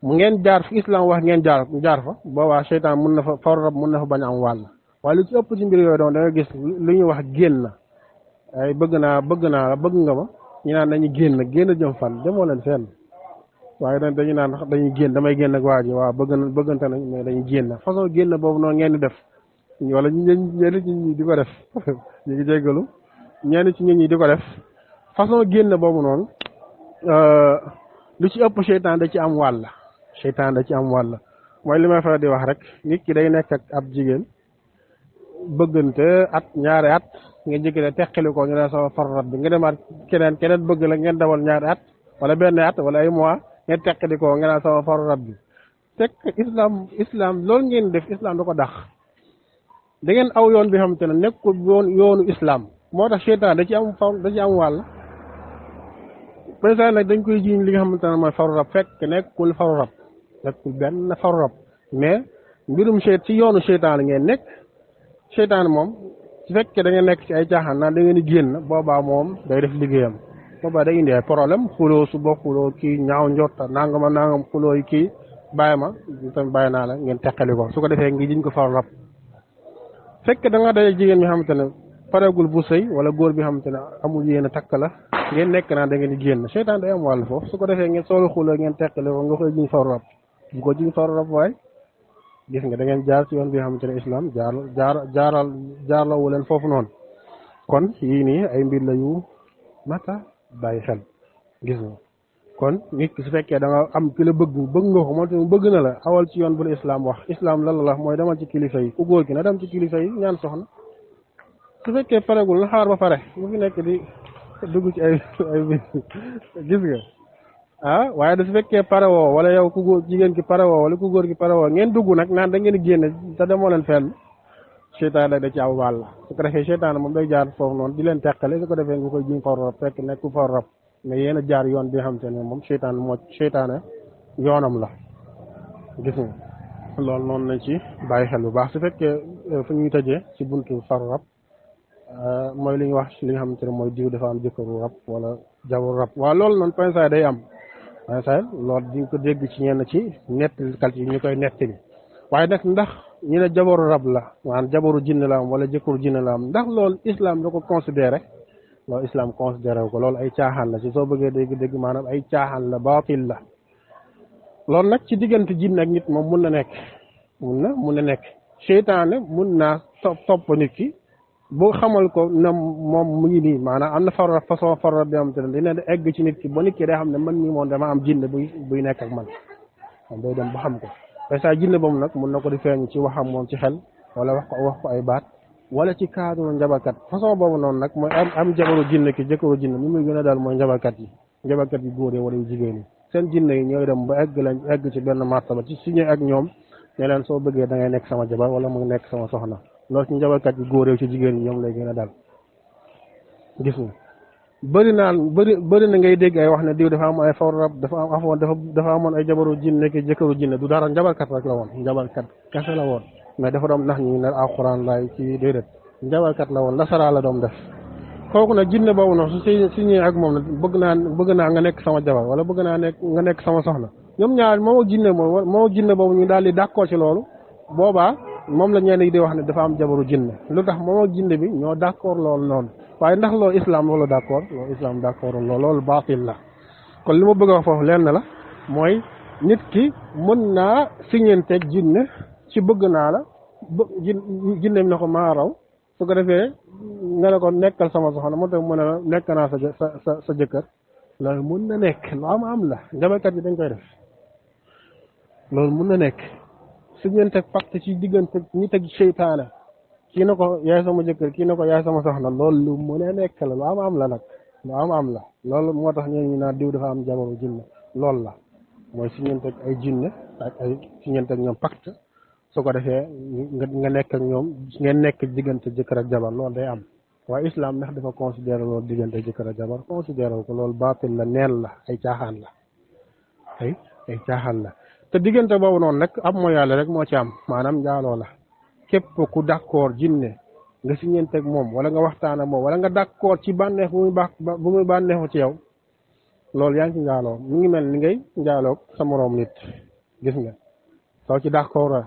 mu ngeen jaar fi islam wax ngeen jaar fa boobaa seytaan mun na fa faru rab mun na fa bañ a am wàll waaye lu ci ëpp ci mbir yooyu doon da nga gis lu ñuy wax génn ay bëgg naa la bëgg nga ma ñu naan dañuy génn jëm fan demoo leen fenn waaye dañu naan dañuy génn damay génn ak waa ji waaw bëggante nañ mais dañuy génn façon génn boobu noonu ngeen di def wala ñenn ci ñi di ko def ñu ngi jéggalu ñenn ci nit ñi di ko def façon génn boobu noonu lu ci ëpp seytaan da ci am wàll mooy li may faral di wax rek nit ki day nekk ak ab jigéen bëggante at ñaari at nga jëkki ne teqali ko ñu ne sama faru rab bi nga demaat keneen bëgg la ngeen dawal ñaari at wala benn at wala ay mois ngeen teqali ko nga ne sama faru rab bi fekk islam loolu ngeen def islam da ko dax da ngeen aw yoon bi xamante ne nekkul yoonu islam moo tax seytaan da ci am wàll président nag dañ koy jiiñ li nga xamante ne mooy faru rab fekk nekkul faru rab nekkul benn faru rab mais mbirum ci yoonu seytaan la ngeen nekk seytaan moom su fekkee da ngeen nekk ci ay caaxaan naan da ngeen di génn boobaa moom day def liggéeyam boobaa day indi ay problème xuloo suba xuloo kii ñaaw njorta nangam xuloo yi kii bàyyi ma tamit bàyyi naa la ngeen teqali ko su ko defee ngi jiñ ko faru rab fekk da nga daje jigéen bi xamante ne pareegul bu sëy wala góor bi xamante ne amul yéen a takk la ngeen nekk naan da ngeen di génn seytaan day am wàll foofu su ko defee ngeen soolu xuloo ngeen teqali ko nga koy jiñ faru rab bu ko jiñ faru rab waaye gis nga da ngeen jaar ci yoon bi xamante ne islam jaarlawu leen foofu noonu kon yii nii ay mbir la yu mata bàyyi xel gis nga kon nit ki su fekkee da nga am ki la bëgg nga ko moom tamit bëgg na la awal ci yoon bu la islam wax islam lan la mooy demal ci kilifa yi ku góor gi na dem ci kilifa yi ñaan soxna su fekkee paregul na xaar ba pare bu fi nekk di dugg ci ay gis nga waaye da su fekkee pare woo wala yow ku góor jigéen ki pare woo wala ku góor ki pare woo ngeen dugg nag naan da ngeen di génne te demoo leen fenn seytaan da ci aw wàll su ko defee seytaan moom day jaar foofu noonu di leen teqale su ko defee nga koy jiñ faru rab fekk nekk ku faru rab mais yéen a jaar yoon bi nga xam te ne moom seytaane yoonam la gis nga loolu noonu nañ ci bàyyi xel bu baax su fekkee fu ñuy tëjee ci buntu faru rab mooy li ñuy wax li nga xamante ne mooy diw dafa am jëkkëru rab wala jabaru rab waaw loolu noonu pensaay day am pensaay loolu di nga ko dégg ci ñenn ci nettalikat yi ñu koy nettali waaye nag ndax ñu ne jabaru rab la maanaam jabaru jinne la am wala jëkkëru jinne la am ndax loolu islam da ko considéré loolu islam considéré ko loolu ay caaxaan la ci soo bëggee dégg maanaam ay caaxaan la baatil la loolu nag ci diggante jinne ak nit moom mun na nekk seytaane mun naa topp nit ki boo xamal ko na moom mu ngi nii maanaam am na façon farra bi am te ne dina egg ci nit ki ba nit ki day xam ne man nii moom dama am jinne buy nekk ak man moom day dem ba xam ko te saa jinne boobu nag mun na ko di feeñ ci waxam moom ci xel wala wax ko ay baat wala ci cadre njabarkat façon boobu noonu nag mooy am jabaru jinne ki jëkkëru jinne ni muy gën a daal mooy njabarkat yi góor yi wala yu jigéen yi seen jinne yi ñooy dem ba egg ci benn martaba ci signé ak ñoom ne leen soo bëggee da ngay nekk sama jabar wala mu nekk sama soxna loolu ci njabarkat yi góor yi ci jigéen ñi ñoom lay gën a dal gis nga bëri na ngay dégg ay wax ne diw dafa am ay fawr rab dafa amoon ay jabaru jinne ki jëkkëru jinne du dara njabarkat rek la woon njabarkat kese la woon mais dafa doon nax ñi ne alxuraan laay ci déedéet njabarkat la woon lasara la doon def kooku nag jinne boobu nag su signé ak moom nag bëgg naa nga nekk sama jabar wala bëgg naa nga nekk sama soxna ñoom ñaar moo jinne boobu ñu daal di d'accord ci loolu boobaa moom la ñenn yi di wax ne dafa am jabaru jinne lu tax moom ak jinne bi ñoo d'accord loolu noonu waaye ndax loolu islam loolu d'accord loolu islam d'accord loolu baatil la kon li ma bëgg a wax foofu lenn la mooy nit ki mën naa signanteeg jinne ci bëgg naa la jinne bi ne ko maa raw su ko defee nga ne ko nekkal sama soxna moo tax mu ne la nekk naa sa jëkkër loolu mun na nekk lu am la njabarkat yi dañ koy def loolu mun na nekk signanteeg pacte ci diggante nit ak seytaane kii na ko yaay sama jëkkër kii na ko yaay sama soxna loolu lu mën a nekk la lu am la nag lu am la loolu moo tax ñeen ñi naan diw dafa am jabaru jinne loolu la mooy signanteeg ay jinne ak ay signanteeg ñoom pacte su ko defee nga nekk ak ñoom ngeen nekk diggante jëkkër ak jabar loolu day am waaye islam ndax dafa considéré loolu diggante jëkkër ak jabar considéré ko loolu baatil la neen la ay caaxaan la ay caaxaan la te diggante boobu noonu nag ab mooy yàlla rek moo ci am maanaam njaaloo la képp ku d'accord jinne nga siñeenteeg moom wala nga waxtaan ak moom wala nga d'accord ci bànneex bu muy bànneexu ci yow loolu yaa ngi ci njaaloo mu ngi mel ni ngay njaaloog sa moroom nit gis nga soo ci d'accord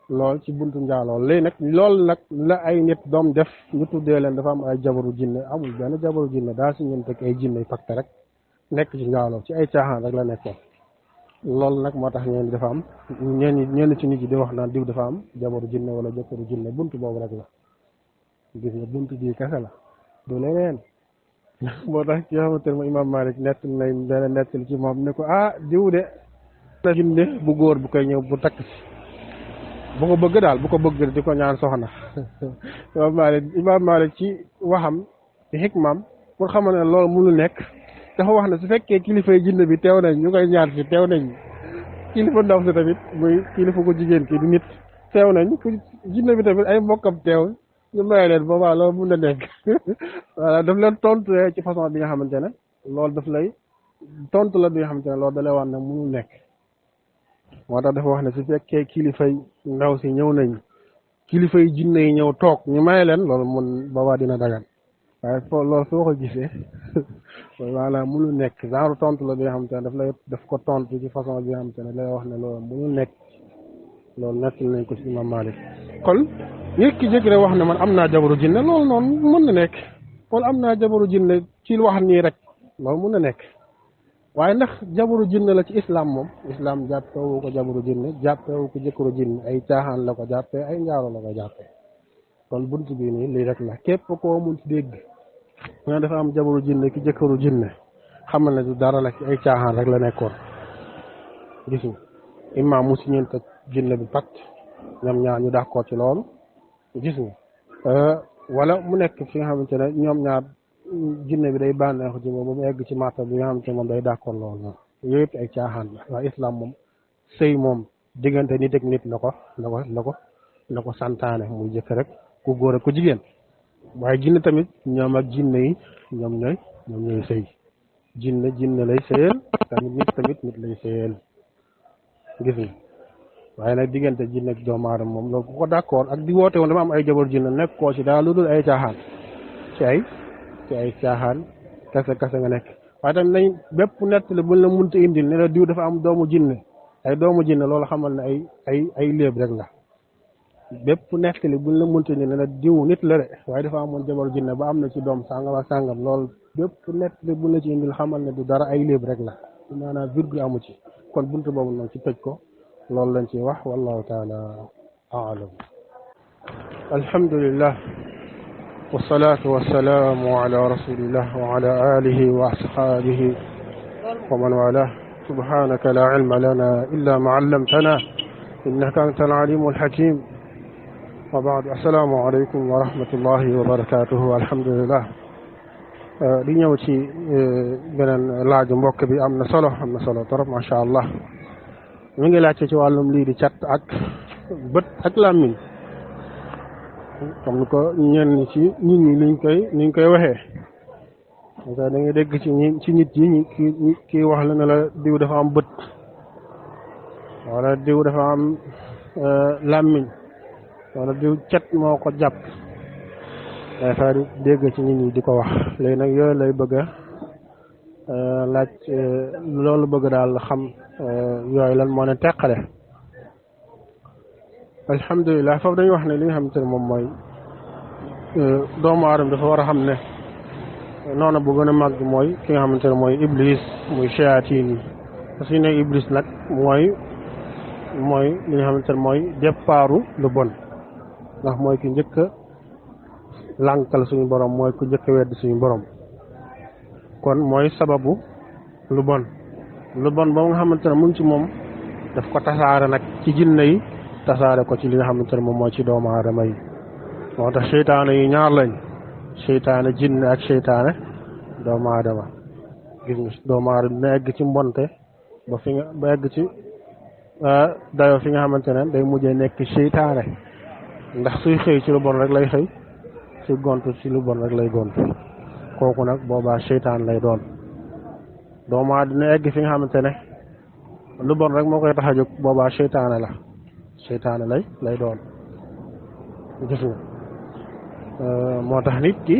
lool ci buntu njaaloo léegi nag loolu nag la ay nit doom def ñu tuddee leen dafa am ay jabaru jinne amul benn jabaru jinne daa siñeenteeg ay jinne yu pacte rek nekk ci njaaloo ci ay caaxaan rek la nekkoon loolu nag moo tax ñeen dafa am ñenn ci nit yi di wax naan diw dafa am jabaru jinne wala jëkkëru jinne buntu boobu rek la gis nga buntu bii kese la du leneen moo tax ci xamante ne Imam Malik nettali ci moom ne ko diw de jinne bu góor bu koy ñëw bu takk si bu ko bëgg daal bu ko bëgg di ko ñaan soxna Imam Malik ci waxam ci xikmaam pour xamal ne loolu mënul nekk dafa wax ne su fekkee kilifay jinne bi teew nañ ñu koy ñaan si teew nañ kilifa ndaw si tamit muy kilifa ko jigéen ki di nit teew nañ ku jinne bi tamit ay mbokkam teew ñu may leen boobaa loolu mun na nekk voilà daf leen tontu ci façon bi nga xamante ne loolu daf lay tontu la bi nga xamante ne loolu da lay wax ne mënul nekk moo tax dafa wax ne su fekkee kilifay ndaw si ñëw nañ kilifay jinne yi ñëw toog ñu may leen loolu mun boobaa dina dagan waaye loolu soo ko gisee voilà mënul nekk genre tontu la bi nga xamante ne daf ko tontu ci façon bi nga xamante ne lay wax ne loolu mënul nekk loolu nettali nañ ko ci Imam Malik kon nit ki jëkkëre wax ne man am naa jabaru jinne loolu noonu mën na nekk wala am naa jabaru jinne ci wax nii rek loolu mën na nekk waaye ndax jabaru jinne la ci islam moom islam jàppewu ko jabaru jinne jàppewu ko jëkkëru jinne ay caaxaan la ko jàppee ay njaaro la ko jàppee kon bunt bi nii lii rek la képp koo mun ci dégg nga dafa am jabaru jinne ki jëkkëru jinne xamal ne du dara la ci ay caaxaan rek la nekkoon gis nga imam mu si ñeent jinne bi pacte ñoom ñaar ñu d'accord ci loolu gis nga wala mu nekk fi nga xamante ne ñoom ñaar jinne bi day bànneexu ci moom ba mu egg ci marta bi nga xamante ne moom day d'accord loolu noonu yooyu yëpp ay caaxaan la waaye islam moom sëy moom diggante nit ak nit la ko santaane muy jëkk rek ku góor ak ku jigéen waaye jinne tamit ñoom ak jinne yi ñoom ñooy sëy jinne lay sëyal tamit nit lay sëyal gis nga waaye nag diggante jinne ak doomu aadama moom loolu ku ko d'accord ak di woote woon dama am ay jabar jinne nekk koo ci daal lu dul ay caaxaan ci ay caaxaan kase nga nekk waaye tamit nañ bépp nettali buñ la munta indil ne la diw dafa am doomu jinne ay doomu jinne loolu xamal ne ay léeb rek la bépp nettali buñ la munta indil ne la diw nit la de waaye dafa amoon jabaru jinne ba am na ci doom sàngam ak sàngam loolu bépp nettali buñ la ci indil xamal ne du dara ay léeb rek la maanaam virgule amu ci kon buntu boobu noonu ci tëj ko loolu lañ ci wax wallahu taala aalam alhamdulillah والصلاة والسلام على رسول الله وعلى آله وأصحابه ومن والاه سبحانك لا علم لنا إلا ما علمتنا إنك أنت العليم الحكيم وبعد السلام عليكم ورحمة الله وبركاته الحمد لله di ñëw ci beneen laaju mbokk bi am na solo trop macha allah mi ngi laajte ci wàllum lii di cat ak bët ak làmmiñ comme ni ko ñenn ci nit ñi liñ koy waxee da ngay dégg ci nit yi kii wax la ne la diw dafa am bët wala diw dafa am làmmiñ wala diw cat moo ko jàpp day fa dégg ci nit ñi di ko wax léegi nag yooyu lay bëgg a laaj loolu bëgg daal xam yooyu lan moo ne teqale alhamdulilah foofu dañuy wax ne li nga xamante ne moom mooy doomu aadama dafa war a xam ne noonu bu gën a màgg mooy ki nga xamante ne mooy iblis muy shayatin yi parce que ne iblis nag mooy li nga xamante ne mooy départu lu bon ndax mooy ki njëkk a lànkal suñu borom mooy ku njëkk a wedd suñu borom kon mooy sababu lu bon ba nga xamante ne mu ngi ci moom daf ko tasaare nag ci jinne yi tasaare ko ci li nga xamante ne moom mooy ci doomu aadama yi moo tax seytaane yi ñaar lañ seytaane jinne ak seytaane doomu aadama gis nga doomu aadama dina egg ci mbonte ba egg ci dayo fi nga xamante ne day mujjee nekk seytaane ndax suy xëy ci lu bon rek lay xëy suy gontu ci lu bon rek lay gontu kooku nag boobaa seytaan lay doon doomu aadama dina egg fi nga xamante ne lu bon rek moo koy tax a jóg boobaa seytaane lay doon gis nga moo tax nit ki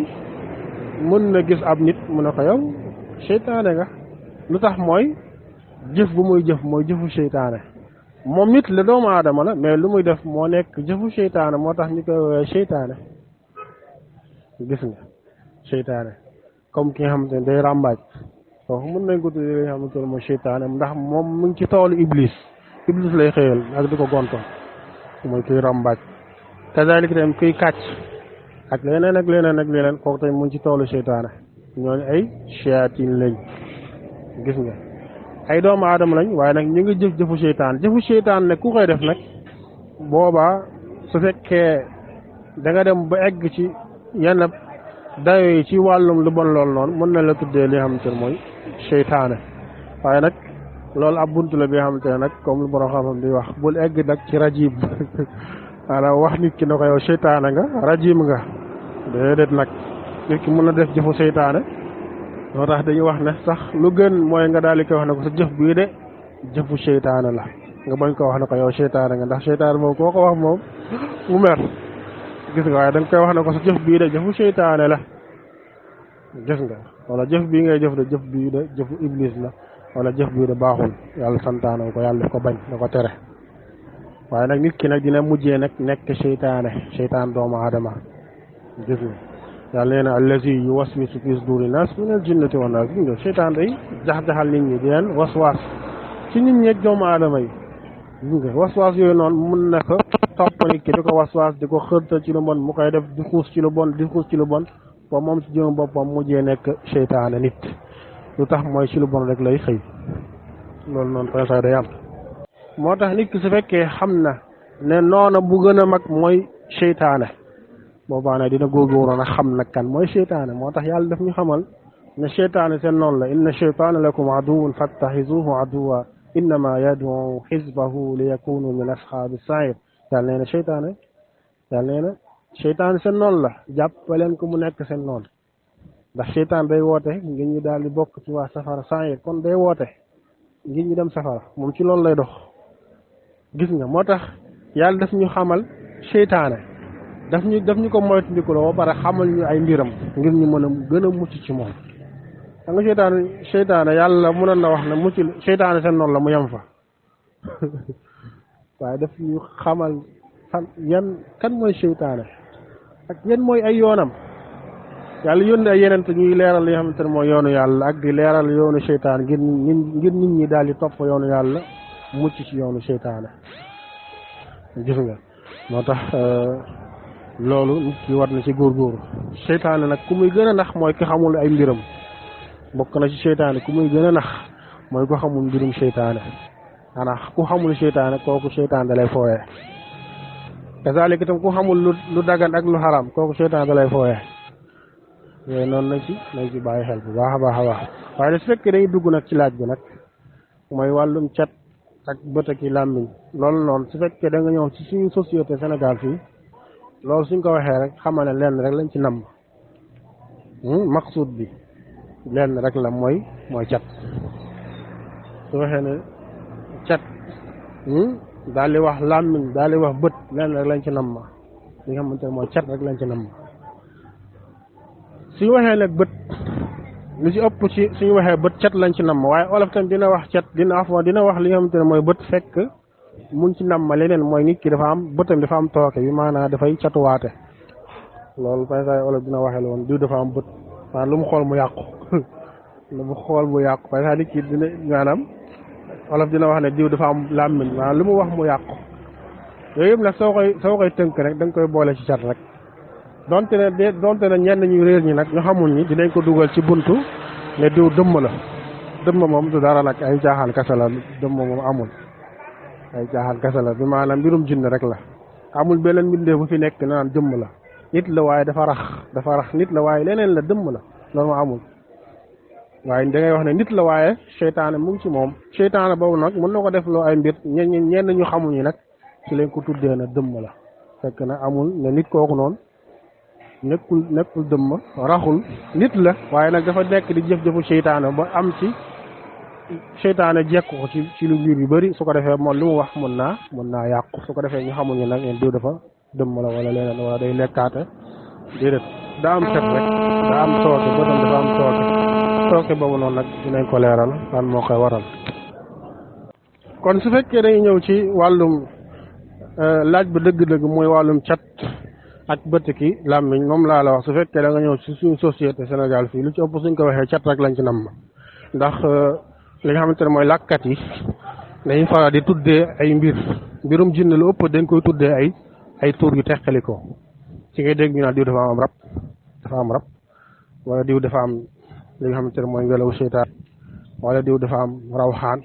mën na gis ab nit mu ne ko yow seytaane nga lu tax mooy jëf bu muy jëf mooy jëfu seytaane moom nit la doomu aadama la mais lu muy def moo nekk jëfu seytaane moo tax ñu koy woowee seytaane gis nga seytaane comme ki nga xamante ne day ràmbaaj kooku mën nañ ko tuddee li nga xamante ne mooy seytaane ndax moom mu ngi ci toolu iblis lay xëyal ak di ko gonto mooy kuy ràmbaaj kazalik tam kuy kàcc ak leneen kooku tamit mu ngi ci toolu seytaane ñooñu ay shayatin lañ gis nga ay doomu aadama lañ waaye nag ñu ngi jëfu seytaan ne ku koy def nag boobaa su fekkee da nga dem ba egg ci yenn dayo yi ci wàllum lu bon lool noonu mën na la tuddee li nga xamante ne mooy seytaane waaye nag loolu ab buntu la bi nga xamante ne nag comme lu borom xam-xam di wax bul egg nag ci rajim maanaam wax nit ki ne ko yow seytaane nga rajim nga déedéet nag nit ki mën na def jëfu seytaane moo tax dañuy wax ne sax lu gën mooy nga daal di koy wax ne ko sa jëf bii de jëfu seytaane la nga bañ ko wax ne ko yow seytaane nga ndax seytaane moom koo ko wax moom mu mer gis nga waaye da nga koy wax ne ko sa jëf bii de jëfu seytaane la gis nga wala jëf bii ngay jëf de jëf bii de jëfu iblis la wala jëf bii de baaxul yàlla santaane ko yàlla daf ko bañ da ko tere waaye nag nit ki nag dina mujjee nag nekk seytaan doomu aadama gis nga yàlla nee na allazi yuwaswisu fi suduri nas minal jinnati wan naas gis nga seytaan day jax-jaxal nit ñi di leen waswaas ci nit ñi ak doomu aadama yi gis nga waswaas yooyu noonu mun na ko topp nit ki di ko waswaas di ko xërtal ci lu bon mu koy def di xuus ci lu bon ba moom ci jëm boppam mujjee nekk seytaane nit lu tax mooy ci lu bon rek lay xëy loolu noonu presque day am moo tax nit ki su fekkee xam na ne noona bu gën a mag mooy seytaane boobaa nag dina góorgóorlu na xam nag kan mooy seytaane moo tax yàlla daf ñu xamal ne seytaane seen noonu la inna seytaana lakum aduwwun fattaxizuhu aduwwa innama yad'u xisbahu li yakunu min ashaabi sair yàlla nee na seytaane seen noonu la jàppaleen ko mu nekk seen noonu ndax seytaan day woote ngir ñu daal di bokk ci waa safara sair kon day woote ngir ñu dem safara moom ci loolu lay dox gis nga moo tax yàlla daf ñu xamal seytaane daf ñu ko moytandikuloo ba pare xamal ñu ay mbiram ngir ñu mën a gën a mucc ci moom xam nga seytaane yàlla mënoon na wax ne mucc seytaane seen noonu la mu yem fa waaye daf ñu xamal kan mooy seytaane ak yan mooy ay yoonam yàlla yónni ay yeneen te ñuy leeral li nga xamante ne mooy yoonu yàlla ak di leeral yoonu seytaane ngir nit ñi daal di topp yoonu yàlla mucc ci yoonu seytaane gis nga moo tax loolu nit ki war na ci góorgóorlu seytaane nag ku muy gën a nax mooy ki xamul ay mbiram bokk na ci seytaane ku muy gën a nax mooy ko xamul mbirum seytaane xanaa ku xamul seytaane kooku seytaane da lay fooyee kazalik itam ku xamul lu dagan ak lu xaraam kooku seytaane da lay fooyee yooyu noonu nañ ci bàyyi xel bu baax a baax a baax waaye da su fekkee dañuy dugg nag ci laaj bi nag mooy wàllum cat ak bët ak làmmiñ loolu noonu su fekkee da nga ñëw ci suñu société Sénégal fii loolu suñ ko waxee rek xamal ne lenn rek lañ ci namm maqsuud bi lenn rek la mooy cat su waxee ne cat daal di wax làmmiñ daal di wax bët lenn rek lañ ci namm li nga xamante ne mooy cat rek lañ ci namm suñu waxee nag bët lu ci ëpp ci suñu waxee bët cat lañ ci namm waaye olof tam dina wax cat dina wax li nga xamante ne mooy bët fekk mun ci namm leneen mooy nit ki dafa am bëtam dafa am tooke bi maanaam dafay catuwaate loolu par exemple olof dina waxee la woon diw dafa am bët maanaam lu mu xool mu yàqu lu mu xool mu yàqu par exemple nit ki dina maanaam olof dina wax ne diw dafa am làmmiñ maanaam lu mu wax mu yàqu yooyu yëpp nag soo koy tënk rek da nga koy boole ci cat rek donte ne ñenn ñu réer ñi nag ñu xamul ñi dinañ ko dugal ci buntu ne diw dëmm la dëmm moom du dara nag ay caaxaan kese la dëmm moom amul ay caaxaan kese la bi maanaam mbirum jinn rek la amul beneen mbindee bu fi nekk naan dëmm la nit la waaye dafa rax nit la waaye leneen la dëmm la loolu ma amul waaye da ngay wax ne nit la waaye seytaane mu ngi ci moom seytaane boobu nag mën na ko def loo ay mbir ñenn ñu xamul ñi nag ci leen ko tuddee na dëmm la fekk na amul ne nit kooku noonu nekkul dëmm raxul nit la waaye nag dafa nekk di jëf-jëfu seytaane ba am ci seytaane jekk ko ci lu mbir yu bëri su ko defee moom lu mu wax mën naa yàqu su ko defee ñu xamul ñu nag ne diw dafa dëmm la wala leneen wala day lekkaate déedéet daa am set rek daa am tooke bëtam dafa am tooke boobu noonu nag dinañ ko leeral lan moo koy waral kon su fekkee dañuy ñëw ci wàllum laaj ba dëgg-dëgg mooy wàllum cat ak bët ki làmmiñ moom laa la wax su fekkee da nga ñëw ci suñu société Sénégal fii lu ci ëpp suñ ko waxee cat rek lañ ci namm ndax li nga xamante ne mooy làkkat yi dañuy faral di tuddee ay mbirum jinn lu ëpp dañ koy tuddee ay tur yu teqalikoo ci ngay dégg ñu naan diw dafa am rab wala diw dafa am li nga xamante ne mooy ngelaw seytaan wala diw dafa am rawxaan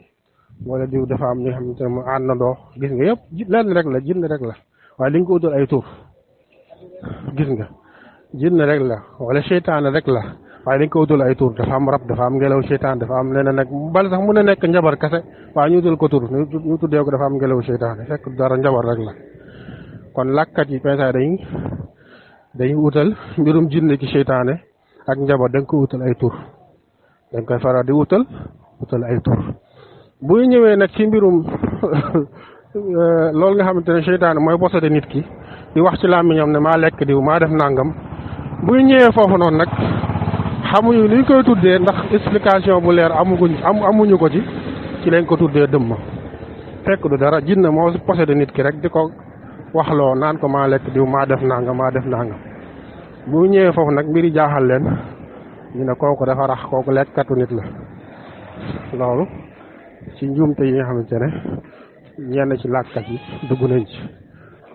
wala diw dafa am li nga xamante ne mooy àndandoo gis nga yëpp lenn rek la jinn rek la waaye dañ ko utal ay tur gis nga jinn rek la wala seytaan rek la waaye dañ ko utal ay tur dafa am rab dafa am ngelaw seytaan dafa am leneen nag bal sax mën na nekk njabar kese waaye ñu utal ko tur ñu tuddee ko dafa am ngelaw seytaan fekk dara njabar rek la kon làkkat yi pensa dañuy utal mbirum jinn ki seytaane ak njabar dañ ko utal ay tur dañ koy faral di utal ay tur bu ñëwee nag ci mbirum loolu nga xamante ne seytaane mooy possédé nit ki di wax ci làmmiñam ne maa lekk diw maa def nangam bu ñëwee foofu noonu nag xamuñu li ñu koy tuddee ndax explication bu leer amuñu ko ci lañ ko tuddee dëmm fekk du dara jinn moo possédé nit ki rek di ko waxloo naan ko maa lekk diw maa def nangam bu ñëwee foofu nag mbiri jaaxal leen ñu ne kooku dafa rax kooku lekkatu nit la loolu ci njuumte yi nga xamante ne ñenn ci làkkat yi dugg nañ ci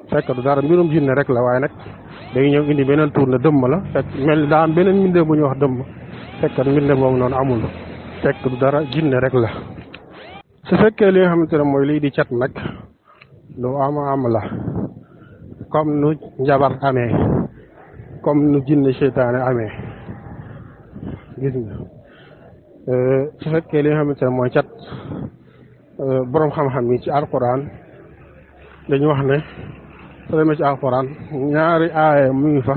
fekk du dara mbirum jinne rek la waaye nag day ñëw indi beneen tur ne dëmm la fekk mel ni daa am beneen mbindee bu ñuy wax dëmm fekk mbindee boobu noonu amul fekk du dara jinne rek la su fekkee li nga xamante ne mooy lii di cat nag lu am la comme nu njabar amee comme nu jinne seytaane amee gis nga su fekkee li nga xamante ne mooy cat boroom xam-xam yi ci alquran dañu wax ne soo demee ci alquran ñaari aaya mu ngi fa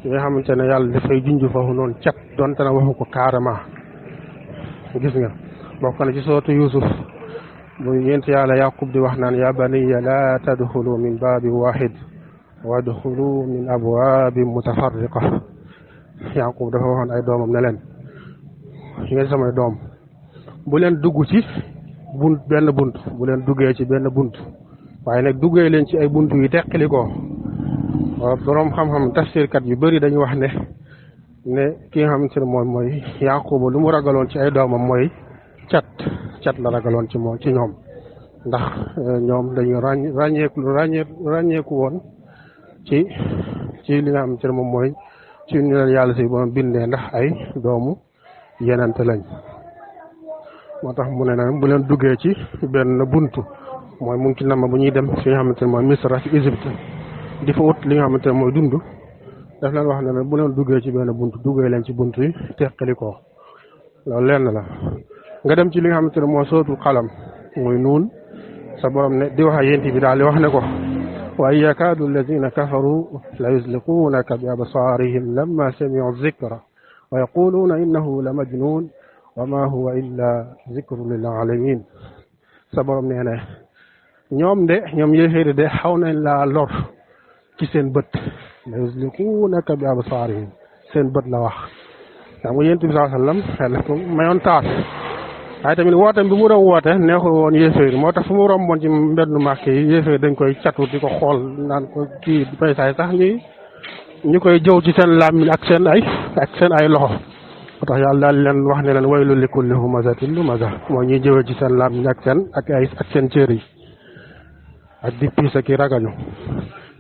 yi nga xamante ne yàlla dafay junj foofu noonu cat donte na waxu ko carrément gis nga bokk na ci sootu Yuusuf muy yent yàlla Yaqub di wax naan ya baniya la tadxulu min baabin waahid wadxulu min abwaabin mutafarriqa Yaqub dafa waxoon ay doomam ne leen ngeen samay doom bu leen dugg ci benn bunt bu leen duggee ci benn bunt waaye nag duggee leen ci ay bunt yu teqali ko boroom xam-xam tafsirkat yu bëri dañu wax ne ki nga xamante ne moom mooy Yaquba lu mu ragaloon ci ay doomam mooy cat la ragaloon ci ñoom ndax ñoom dañu ràññeeku woon ci ci li nga xamante ne moom mooy ci ñu leen yàlla si borom bindee ndax ay doomu yenente lañ moo tax mu ne nag bu leen duggee ci benn buntu mooy mu ngi ci nama bu ñuy dem fi nga xamante ne mooy Misra ci Égypte di fa ut li nga xamante ne mooy dund daf leen wax ne nag bu leen duggee ci benn buntu duggee leen ci buntu yi teqali ko loolu lenn la nga dem ci li nga xamante ne mooy sootul xalam muy nuun sa borom ne di wax ak yént bi daal di wax ne ko wa yakaadu alladina kafaru la yuzliquunaka bi absaarihim lamma samiu zikra wa yaquluuna innahu la majnun wa ma huwa illa zikru lil alamin sa borom nee ne ñoom yéeféeri de xaw nañ laa lor ci seen bët la yuzliquunaka bi absaarihim seen bët la wax xam nga yént bi saa sallam xel ko mayoon taas waaye tamit woote bi mu doon woote neexul woon yéeféer moo tax fu mu romboon ci mbeddu màkk yi yéeféer dañ koy catu di ko xool naan ko kii bay saay sax ñu koy jëw ci seen làmmiñ ak seen ay loxo moo tax yàlla daal leen wax ne leen waylu li kulli humazatin lumaza mooy ñuy jëwee ci seen làmmiñ ak seen cër yi ak di piis ak i ragañu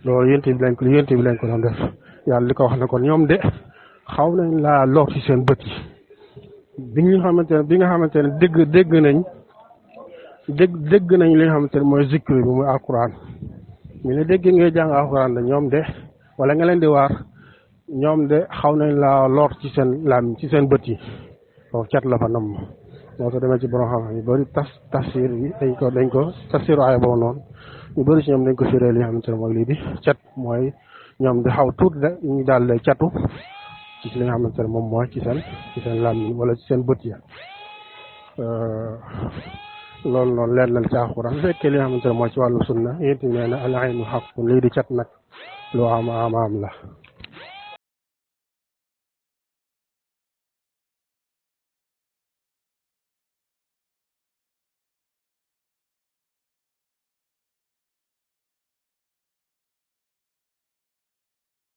loolu yént bi lañ ko doon def yàlla li ko wax ne kon ñoom de xaw nañ laa lor ci seen bët yi bi nga xamante ne dégg nañ li nga xamante ne mooy zikr bi muy alquran ñu ne dégg ngay jàng alquran de ñoom de wala nga leen di waar ñoom de xaw nañ la lor ci seen lam ci seen bët yi foofu cat la fa nam moo tax demee ci borom xam-xam yu bëri tafsir yi dañ ko tafsiru aaya boobu noonu ñu bëri si ñoom dañ ko firee li nga xamante ne mooy lii di cat mooy ñoom di xaw tuuti de ñu daal di catu ci li nga xamante ne moom mooy ci seen làmmiñ wala ci seen bët ya loolu noonu leer na ci alxuraan bu fekkee li nga xamante ne mooy ci wàllu sunna yénti nee na al aynu xaqun lii di cat nag lu am la